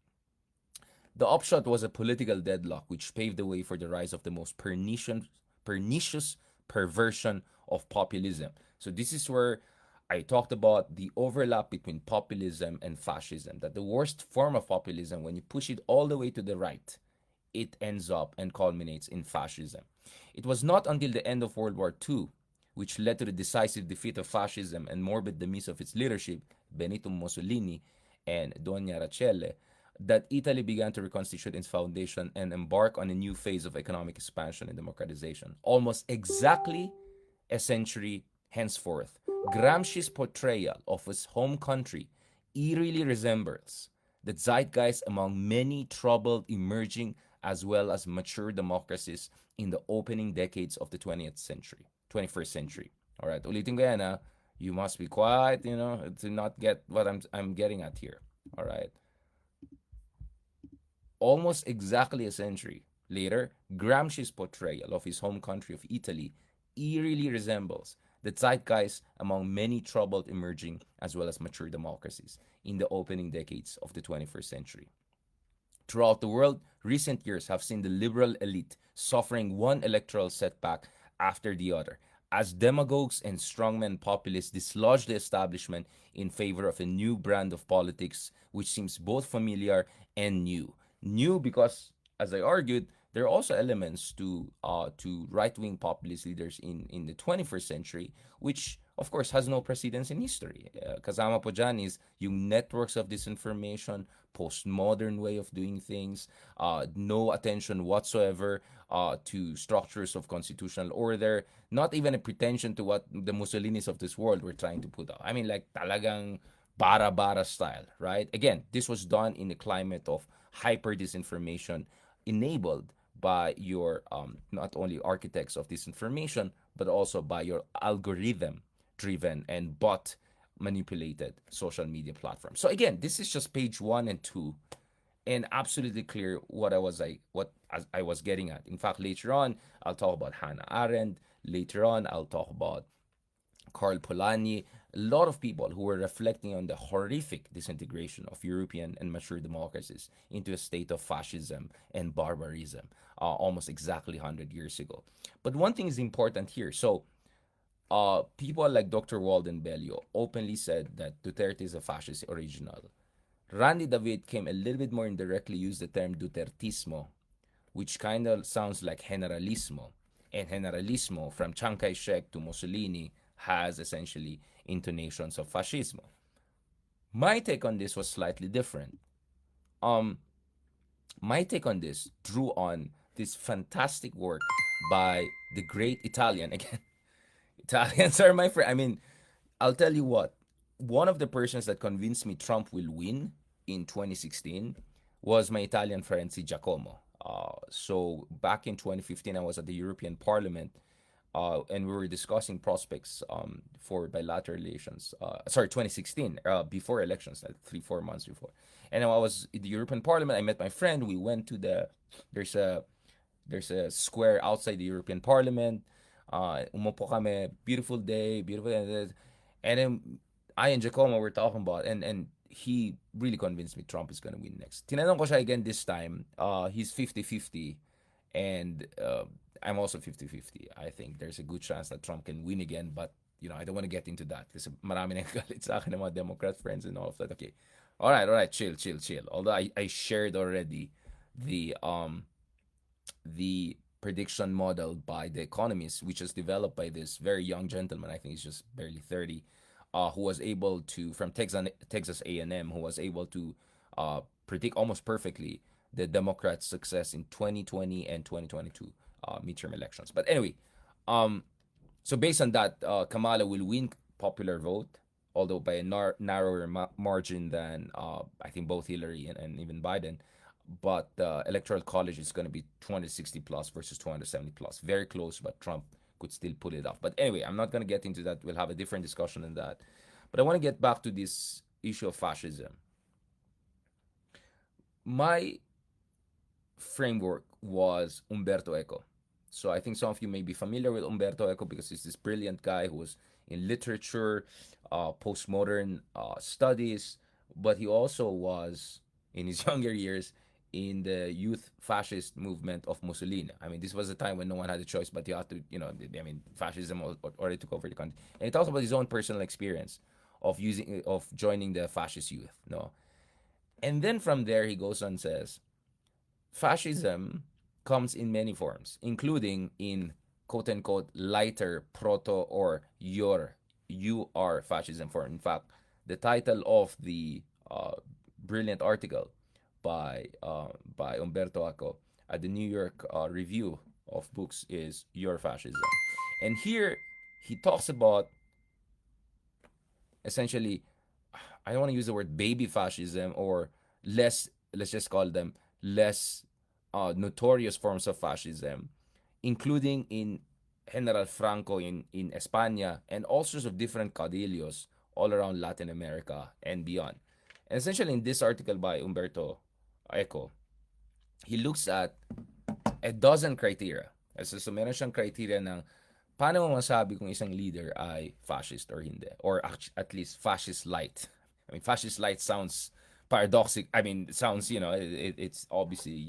The upshot was a political deadlock which paved the way for the rise of the most pernicious perversion of populism. So this is where I talked about the overlap between populism and fascism, that the worst form of populism, when you push it all the way to the right, it ends up and culminates in fascism. It was not until the end of World War II, which led to the decisive defeat of fascism and morbid demise of its leadership, Benito Mussolini and Doña Rachelle, that Italy began to reconstitute its foundation and embark on a new phase of economic expansion and democratization. Almost exactly a century henceforth, Gramsci's portrayal of his home country eerily resembles the zeitgeist among many troubled emerging as well as mature democracies in the opening decades of the 20th century, 21st century. All right, ulitin ko yan, ha? You must be quiet, to not get what I'm getting at here. All right. Almost exactly a century later, Gramsci's portrayal of his home country of Italy eerily resembles the zeitgeist among many troubled emerging as well as mature democracies in the opening decades of the 21st century. Throughout the world, recent years have seen the liberal elite suffering one electoral setback after the other, as demagogues and strongmen populists dislodge the establishment in favor of a new brand of politics which seems both familiar and new. New because, as I argued, there are also elements to right-wing populist leaders in the 21st century, which of course has no precedence in history. Kasama po dyan is yung networks of disinformation, postmodern way of doing things, no attention whatsoever to structures of constitutional order, not even a pretension to what the Mussolinis of this world were trying to put out. I mean, like talagang bara-bara style, right? Again, this was done in a climate of hyper disinformation enabled by your not only architects of disinformation, but also by your algorithm driven and bot manipulated social media platform. So again, this is just page 1 and 2 and absolutely clear what I was getting at. In fact, later on I'll talk about Hannah Arendt. Later on I'll talk about Karl Polanyi, a lot of people who were reflecting on the horrific disintegration of European and mature democracies into a state of fascism and barbarism almost exactly 100 years ago. But one thing is important here. So, people like Dr. Walden Bello openly said that Duterte is a fascist original. Randy David came a little bit more indirectly, used the term Dutertismo, which kind of sounds like generalismo. And generalismo, from Chiang Kai-shek to Mussolini, has essentially intonations of fascismo. My take on this was slightly different. Um, my take on this drew on this fantastic work by the great Italian. Again, Italians are my friend. I mean, I'll tell you what. One of the persons that convinced me Trump will win in 2016 was my Italian friend, si Giacomo. So back in 2015, I was at the European Parliament, and we were discussing prospects for bilateral relations. Sorry, 2016, before elections, like 3-4 months before. And I was in the European Parliament. I met my friend. We went to there's There's a square outside the European Parliament. Umupo kami, beautiful day, beautiful. And then I and Giacomo were talking about, and he really convinced me Trump is gonna win next. Tinanong ko siya again this time. He's 50-50, and I'm also 50-50. I think there's a good chance that Trump can win again, but I don't want to get into that because marami nang galit sa akin ng mga Democrat friends and all of that. Okay. All right, chill, chill, chill. Although I shared already the the prediction model by the economist, which was developed by this very young gentleman. I think he's just barely 30, who was able to, from Texas A&M, who was able to predict almost perfectly the Democrats' success in 2020 and 2022 midterm elections. But anyway, so based on that, Kamala will win popular vote, although by a narrower margin than I think both Hillary and even Biden. But the electoral college is going to be 260 plus versus 270 plus. Very close, but Trump could still pull it off. But anyway, I'm not going to get into that. We'll have a different discussion on that. But I want to get back to this issue of fascism. My framework was Umberto Eco. So I think some of you may be familiar with Umberto Eco because he's this brilliant guy who was in literature, postmodern studies, but he also was, in his younger years, in the youth fascist movement of Mussolini. I mean, this was a time when no one had a choice, but you had to, fascism already took over the country. And he talks about his own personal experience of joining the fascist youth. No, and then from there he goes on and says, fascism comes in many forms, including in quote unquote lighter proto or your fascism form. In fact, the title of the brilliant article by Umberto Eco at the New York Review of Books is Your Fascism. And here he talks about essentially, I don't want to use the word baby fascism or less, let's just call them less notorious forms of fascism, including in General Franco in España and all sorts of different caudillos all around Latin America and beyond. And essentially in this article by Umberto Eco, he looks at a dozen criteria. So meron siyang criteria ng paano mo masabi kung isang leader ay fascist or hindi, or at least fascist light. I mean, fascist light sounds paradoxical. I mean, it sounds, it's obviously,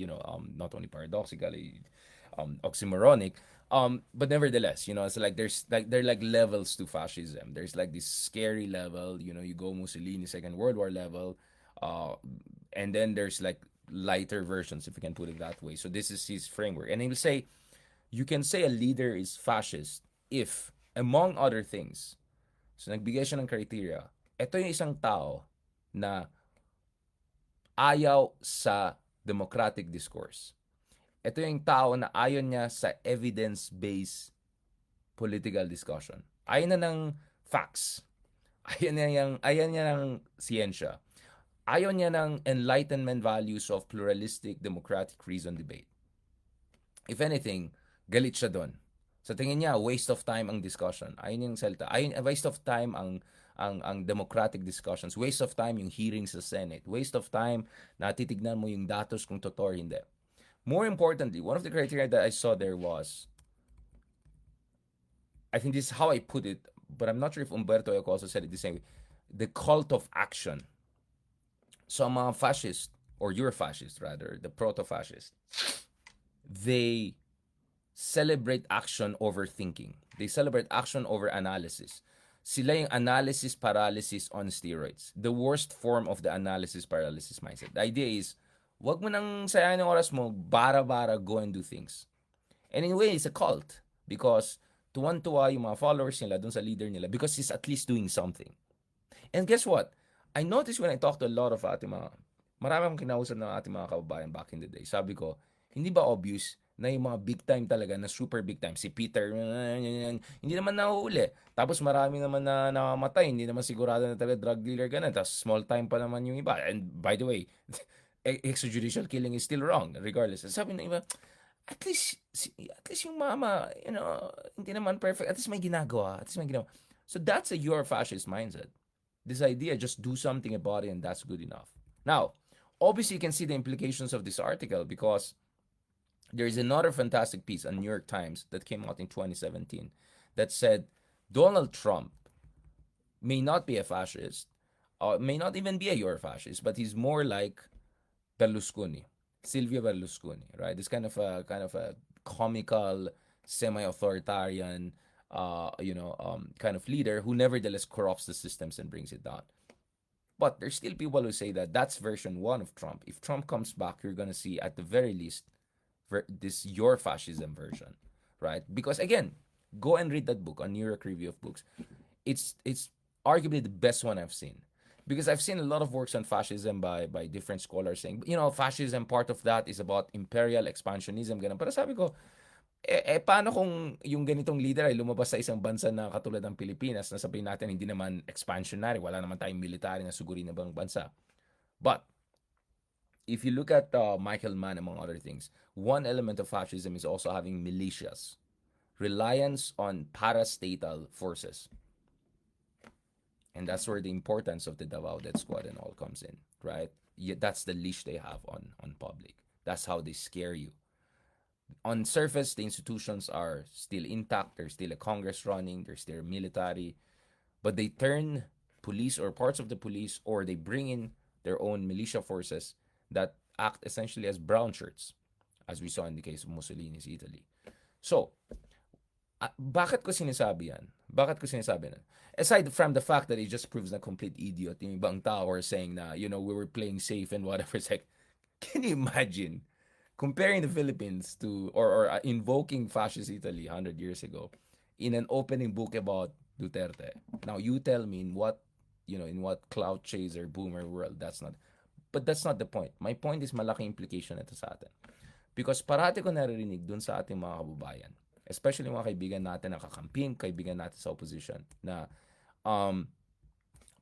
not only paradoxically oxymoronic, but nevertheless, it's like there are like levels to fascism. There's like this scary level, you go Mussolini Second World War level, and then there's like lighter versions, if you can put it that way. So this is his framework, and he'll say you can say a leader is fascist if, among other things, so nagbigay siya ng criteria, ito yung isang tao na ayaw sa democratic discourse. Ito yung tao na ayaw niya sa evidence-based political discussion. Ayaw na ng facts. Ayaw niya ng siyensya. Ayaw niya ng enlightenment values of pluralistic, democratic, reason debate. If anything, galit siya doon. Sa tingin niya, waste of time ang discussion. Ayun yung salita. Waste of time ang democratic discussions. Waste of time yung hearings sa Senate. Waste of time na titignan mo yung datos kung totoo or hindi. More importantly, one of the criteria that I saw there was, I think this is how I put it, but I'm not sure if Umberto Eco also said it the same way, the cult of action. So mga fascist, or your fascist rather, the proto-fascist, they celebrate action over thinking. They celebrate action over analysis. Sila yung analysis paralysis on steroids. The worst form of the analysis paralysis mindset. The idea is, wag mo nang sayangin ng oras mo, bara-bara, go and do things. And in a way, it's a cult. Because tuwan-tuwa yung mga followers nila dun sa leader nila because he's at least doing something. And guess what? I noticed when I talk to a lot of marami akong kinausap ng ating mga kababayan back in the day. Sabi ko, hindi ba obvious na yung mga big time talaga, na super big time, si Peter, hindi naman nahuhuli. Tapos marami naman na namamatay, hindi naman sigurado na talaga drug dealer ganun. Tapos small time pa naman yung iba. And by the way, extrajudicial killing is still wrong, regardless. Sabi ng iba, at least yung mama, hindi naman perfect. At least may ginagawa. So that's a your fascist mindset. This idea, just do something about it and that's good enough. Now, obviously you can see the implications of this article because There is another fantastic piece on New York Times that came out in 2017 that said Donald Trump may not be a fascist, may not even be a Eurofascist, but he's more like Berlusconi, Silvio Berlusconi, right? This kind of a comical, semi-authoritarian, kind of leader who nevertheless corrupts the systems and brings it down. But there's still people who say that that's version one of Trump. If Trump comes back, you're gonna see at the very least this your fascism version, right? Because again, go and read that book on New York Review of Books. It's arguably the best one I've seen, because I've seen a lot of works on fascism by different scholars saying, fascism, part of that is about imperial expansionism, ganun. Pero sabi ko, paano kung yung ganitong leader ay lumabas sa isang bansa na katulad ng Pilipinas na sabihin natin hindi naman expansionary, wala naman tayong military na suguri na bang bansa. But if you look at Michael Mann, among other things, one element of fascism is also having militias, reliance on parastatal forces. And that's where the importance of the Davao Death Squad and all comes in, right? That's the leash they have on public. That's how they scare you. On surface, the institutions are still intact. There's still a Congress running. There's still military. But they turn police or parts of the police, or they bring in their own militia forces that act essentially as brown shirts, as we saw in the case of Mussolini's Italy. So, bakit ko sinasabi yan? Bakit ko sinasabi yan? Aside from the fact that it just proves na complete idiot yung ibang tao are saying na, we were playing safe and whatever. It's like, can you imagine comparing the Philippines to, or invoking fascist Italy 100 years ago in an opening book about Duterte? Now, you tell me in what cloud chaser boomer world that's not. But that's not the point. My point is malaking implication ito sa atin. Because parati ko naririnig dun sa ating mga kababayan, especially mga kaibigan natin na kakamping, kaibigan natin sa opposition, na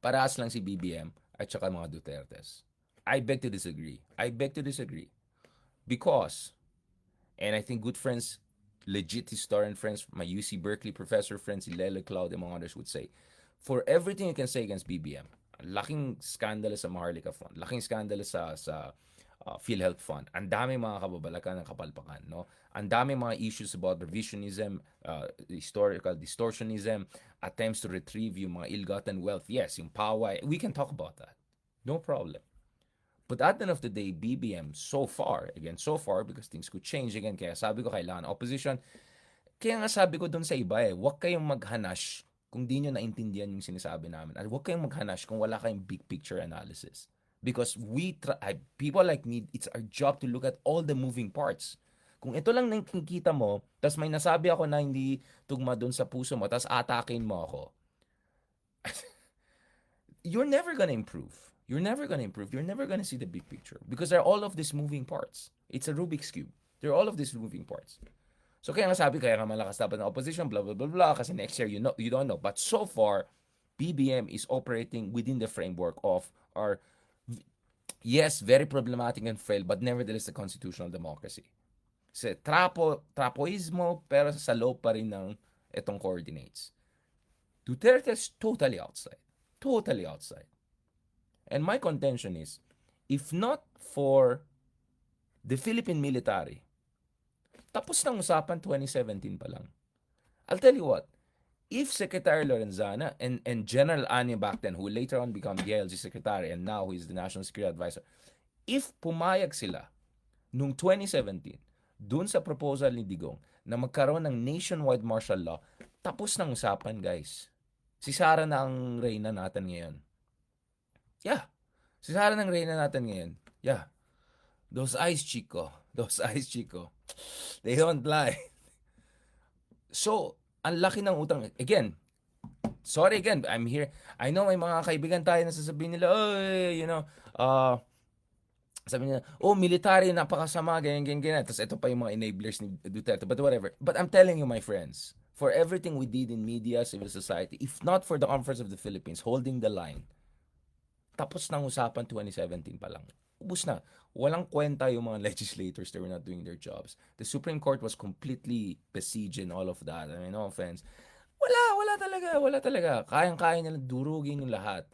parehas lang si BBM at saka mga Dutertes. I beg to disagree. Because, and I think good friends, legit historian friends, my UC Berkeley professor friends, si Lele Cloud, among others, would say, for everything you can say against BBM, laking skandalo sa Maharlika Fund, laking skandalo sa PhilHealth Fund, ang dami mga kababalakan ng kapalpakan, no? Ang dami mga issues about revisionism, historical distortionism, attempts to retrieve yung mga ill-gotten wealth. Yes, yung paway, we can talk about that. No problem. But at the end of the day, BBM, so far, because things could change again, kaya sabi ko kailangan opposition, kaya nga sabi ko dun sa iba huwag kayong maghanash kung di nyo naintindihan yung sinasabi namin. At huwag kayong maghanash kung wala kayong big picture analysis. Because people like me, it's our job to look at all the moving parts. Kung ito lang nakikita mo, tas may nasabi ako na hindi tugma dun sa puso mo, tas atakin mo ako, you're never gonna improve. You're never gonna see the big picture. Because there are all of these moving parts. It's a Rubik's Cube. There are all of these moving parts. So kaya nga sabi, kaya nga malakas dapat ng opposition, blah, blah, blah, blah, kasi next year, you don't know. But so far, BBM is operating within the framework of our, yes, very problematic and frail, but nevertheless the constitutional democracy. Kasi trapoismo, pero sa loob pa rin ng itong coordinates. Duterte is totally outside. Totally outside. And my contention is, if not for the Philippine military, tapos ng usapan 2017 pa lang. I'll tell you what, if Secretary Lorenzana and General Anya back then, who later on became the LG Secretary and now who is the National Security Advisor, if pumayag sila nung 2017 dun sa proposal ni Digong na magkaroon ng nationwide martial law, tapos ng usapan, guys. Si Sara na ang reyna natin ngayon. Yeah. Si Sara na ang reyna natin ngayon. Yeah. Those eyes, Chico. They don't lie. So, ang laki ng utang. Again, sorry again, I'm here. I know may mga kaibigan tayo na sasabihin nila, sabi niya, military, napakasama, ganyan. Tapos ito pa yung mga enablers ni Duterte. But whatever. But I'm telling you, my friends, for everything we did in media, civil society, if not for the Armed Forces of the Philippines holding the line, tapos ng usapan 2017 pa lang. Ubus na. Walang kwenta yung mga legislators that were not doing their jobs. The Supreme Court was completely besieged and all of that. I mean, no offense. Wala talaga. Kayang-kaya nila durugin yung lahat.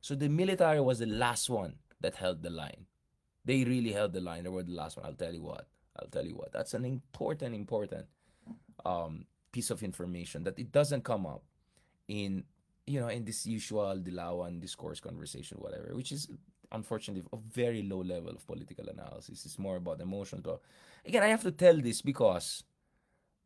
So the military was the last one that held the line. They really held the line. They were the last one. I'll tell you what. I'll tell you what. That's an important piece of information that it doesn't come up in in this usual dilawan discourse conversation, whatever, which is unfortunately a very low level of political analysis. It's more about emotion. To again, I have to tell this because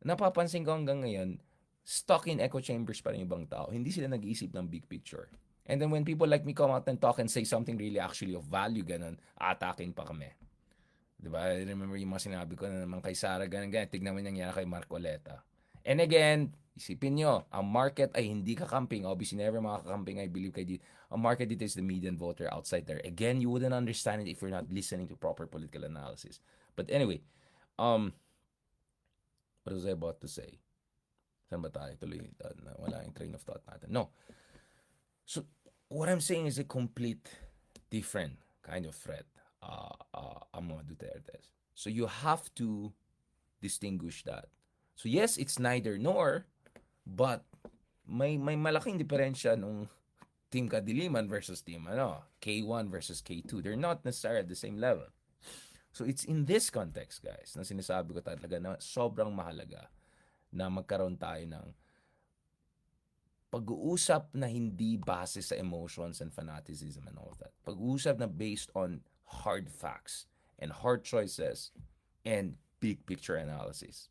napapansin ko hanggang ngayon, stuck in echo chambers pa rin ibang tao. Hindi sila nag-iisip ng big picture. And then when people like me come out and talk and say something really actually of value, ganun, atakin pa kami. Diba? I remember yung mga sinabi ko na naman kay Sarah, ganun. Tignan mo nangyari kay Marcoleta. And again, isipin nyo, ang market ay hindi kakamping. Obviously, never makakamping, I believe kay dito. Ang market dito is the median voter outside there. Again, you wouldn't understand it if you're not listening to proper political analysis. But anyway, what was I about to say? Saan ba tayo? Tuloy, wala yung train of thought natin. No. So, what I'm saying is a complete different kind of threat ang mga Dutertes. So, you have to distinguish that. So, yes, it's neither nor, but may malaking diferensya nung Team Kadiliman versus Team K1 versus K2. They're not necessarily at the same level. So, it's in this context, guys, na sinasabi ko talaga na sobrang mahalaga na magkaroon tayo ng pag-uusap na hindi base sa emotions and fanaticism and all of that. Pag-uusap na based on hard facts and hard choices and big picture analysis.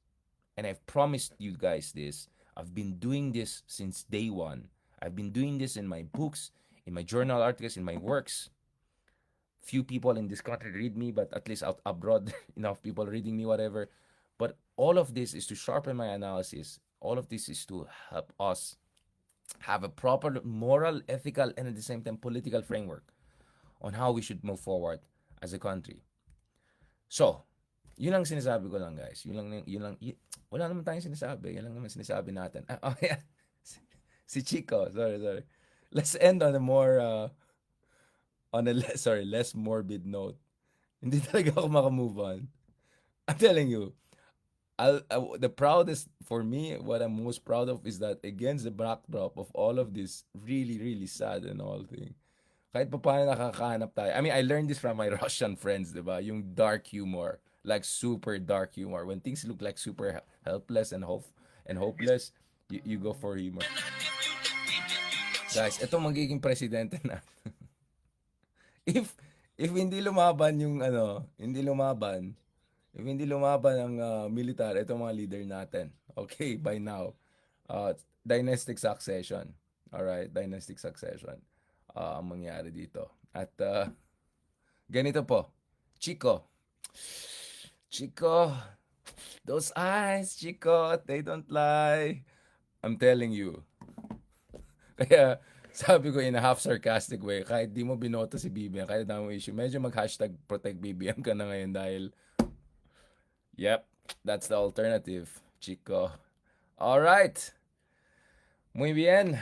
And I've promised you guys this. I've been doing this since day one. I've been doing this in my books, in my journal articles, in my works. Few people in this country read me, but at least out abroad, enough people reading me, whatever. But all of this is to sharpen my analysis. All of this is to help us have a proper moral, ethical, and at the same time political framework on how we should move forward as a country. So, yun lang sinasabi ko lang, guys. Wala naman tayong sinasabi. Yun lang naman sinasabi natin. Yeah. Si Chico, sorry. Let's end on a more, less morbid note. Hindi talaga ako makamove on. I'm telling you, the proudest for me, what I'm most proud of is that against the backdrop of all of this really, really sad and all thing, kahit pa paano nakakahanap tayo. I mean, I learned this from my Russian friends, diba? Yung dark humor, like super dark humor. When things look like super helpless and hopeless, you go for humor. Guys, ito magiging presidente na. if hindi lumaban yung if hindi lumaban ang militar, itong mga leader natin. Okay, by now. Dynastic succession. Alright, dynastic succession. Ang mangyari dito. At ganito po. Chico, those eyes, Chico, they don't lie. I'm telling you. Kaya, sabi ko in a half sarcastic way, kahit di mo binoto si BBM, kahit dami mo issue, medyo mag-hashtag protect BBM ka na ngayon dahil, yep, that's the alternative, Chico. Alright. Muy bien.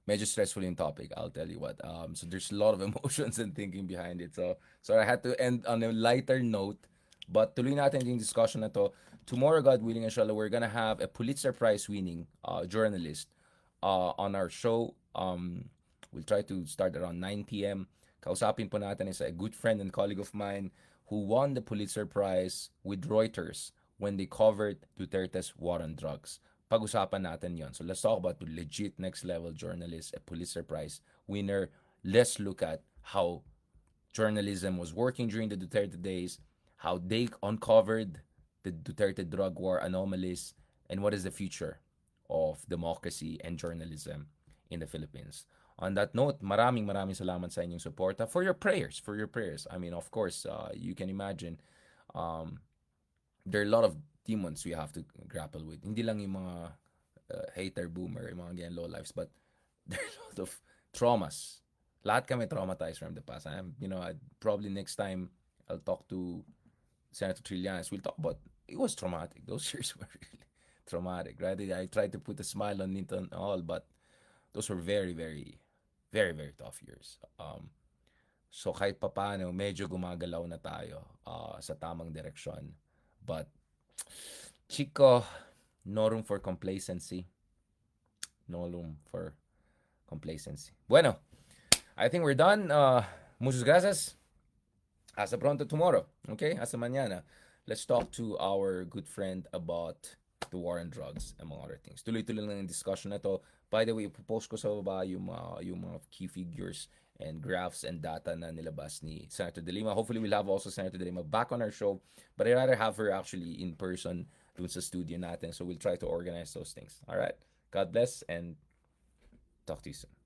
Medyo stressful yung topic, I'll tell you what. So there's a lot of emotions and thinking behind it. So I had to end on a lighter note. But tuloy natin yung discussion na to. Tomorrow, God willing, inshallah, we're gonna have a Pulitzer Prize winning journalist on our show. We'll try to start around 9 p.m. Kausapin po natin is a good friend and colleague of mine who won the Pulitzer Prize with Reuters when they covered Duterte's war on drugs. Pag-usapan natin yon. So let's talk about the legit next level journalist, a Pulitzer Prize winner. Let's look at how journalism was working during the Duterte days, how they uncovered the Duterte drug war anomalies, and what is the future of democracy and journalism in the Philippines. On that note, maraming salamat sa inyong suporta for your prayers. I mean, of course, you can imagine there are a lot of demons we have to grapple with. Hindi lang yung mga hater boomer, yung mga ganyan low lives, but there are a lot of traumas. Lahat kami traumatized from the past. Probably next time I'll talk to Senator Trillanes, we'll talk about it was traumatic. Those years were really traumatic, right? I tried to put a smile on it and all, but those were very, very, very, very tough years. So kahit papano, medyo gumagalaw na tayo sa tamang direksyon. But Chico, no room for complacency. No room for complacency. Bueno, I think we're done. Muchas gracias. Hasta pronto tomorrow. Okay? Hasta mañana. Let's talk to our good friend about the war on drugs, among other things. Tuloy-tuloy lang yung discussion na to. By the way, ipopost ko sa baba yung mga key figures and graphs and data na nilabas ni Senator Delima. Hopefully, we'll have also Senator Delima back on our show. But I'd rather have her actually in person dun sa studio natin. So we'll try to organize those things. All right? God bless and talk to you soon.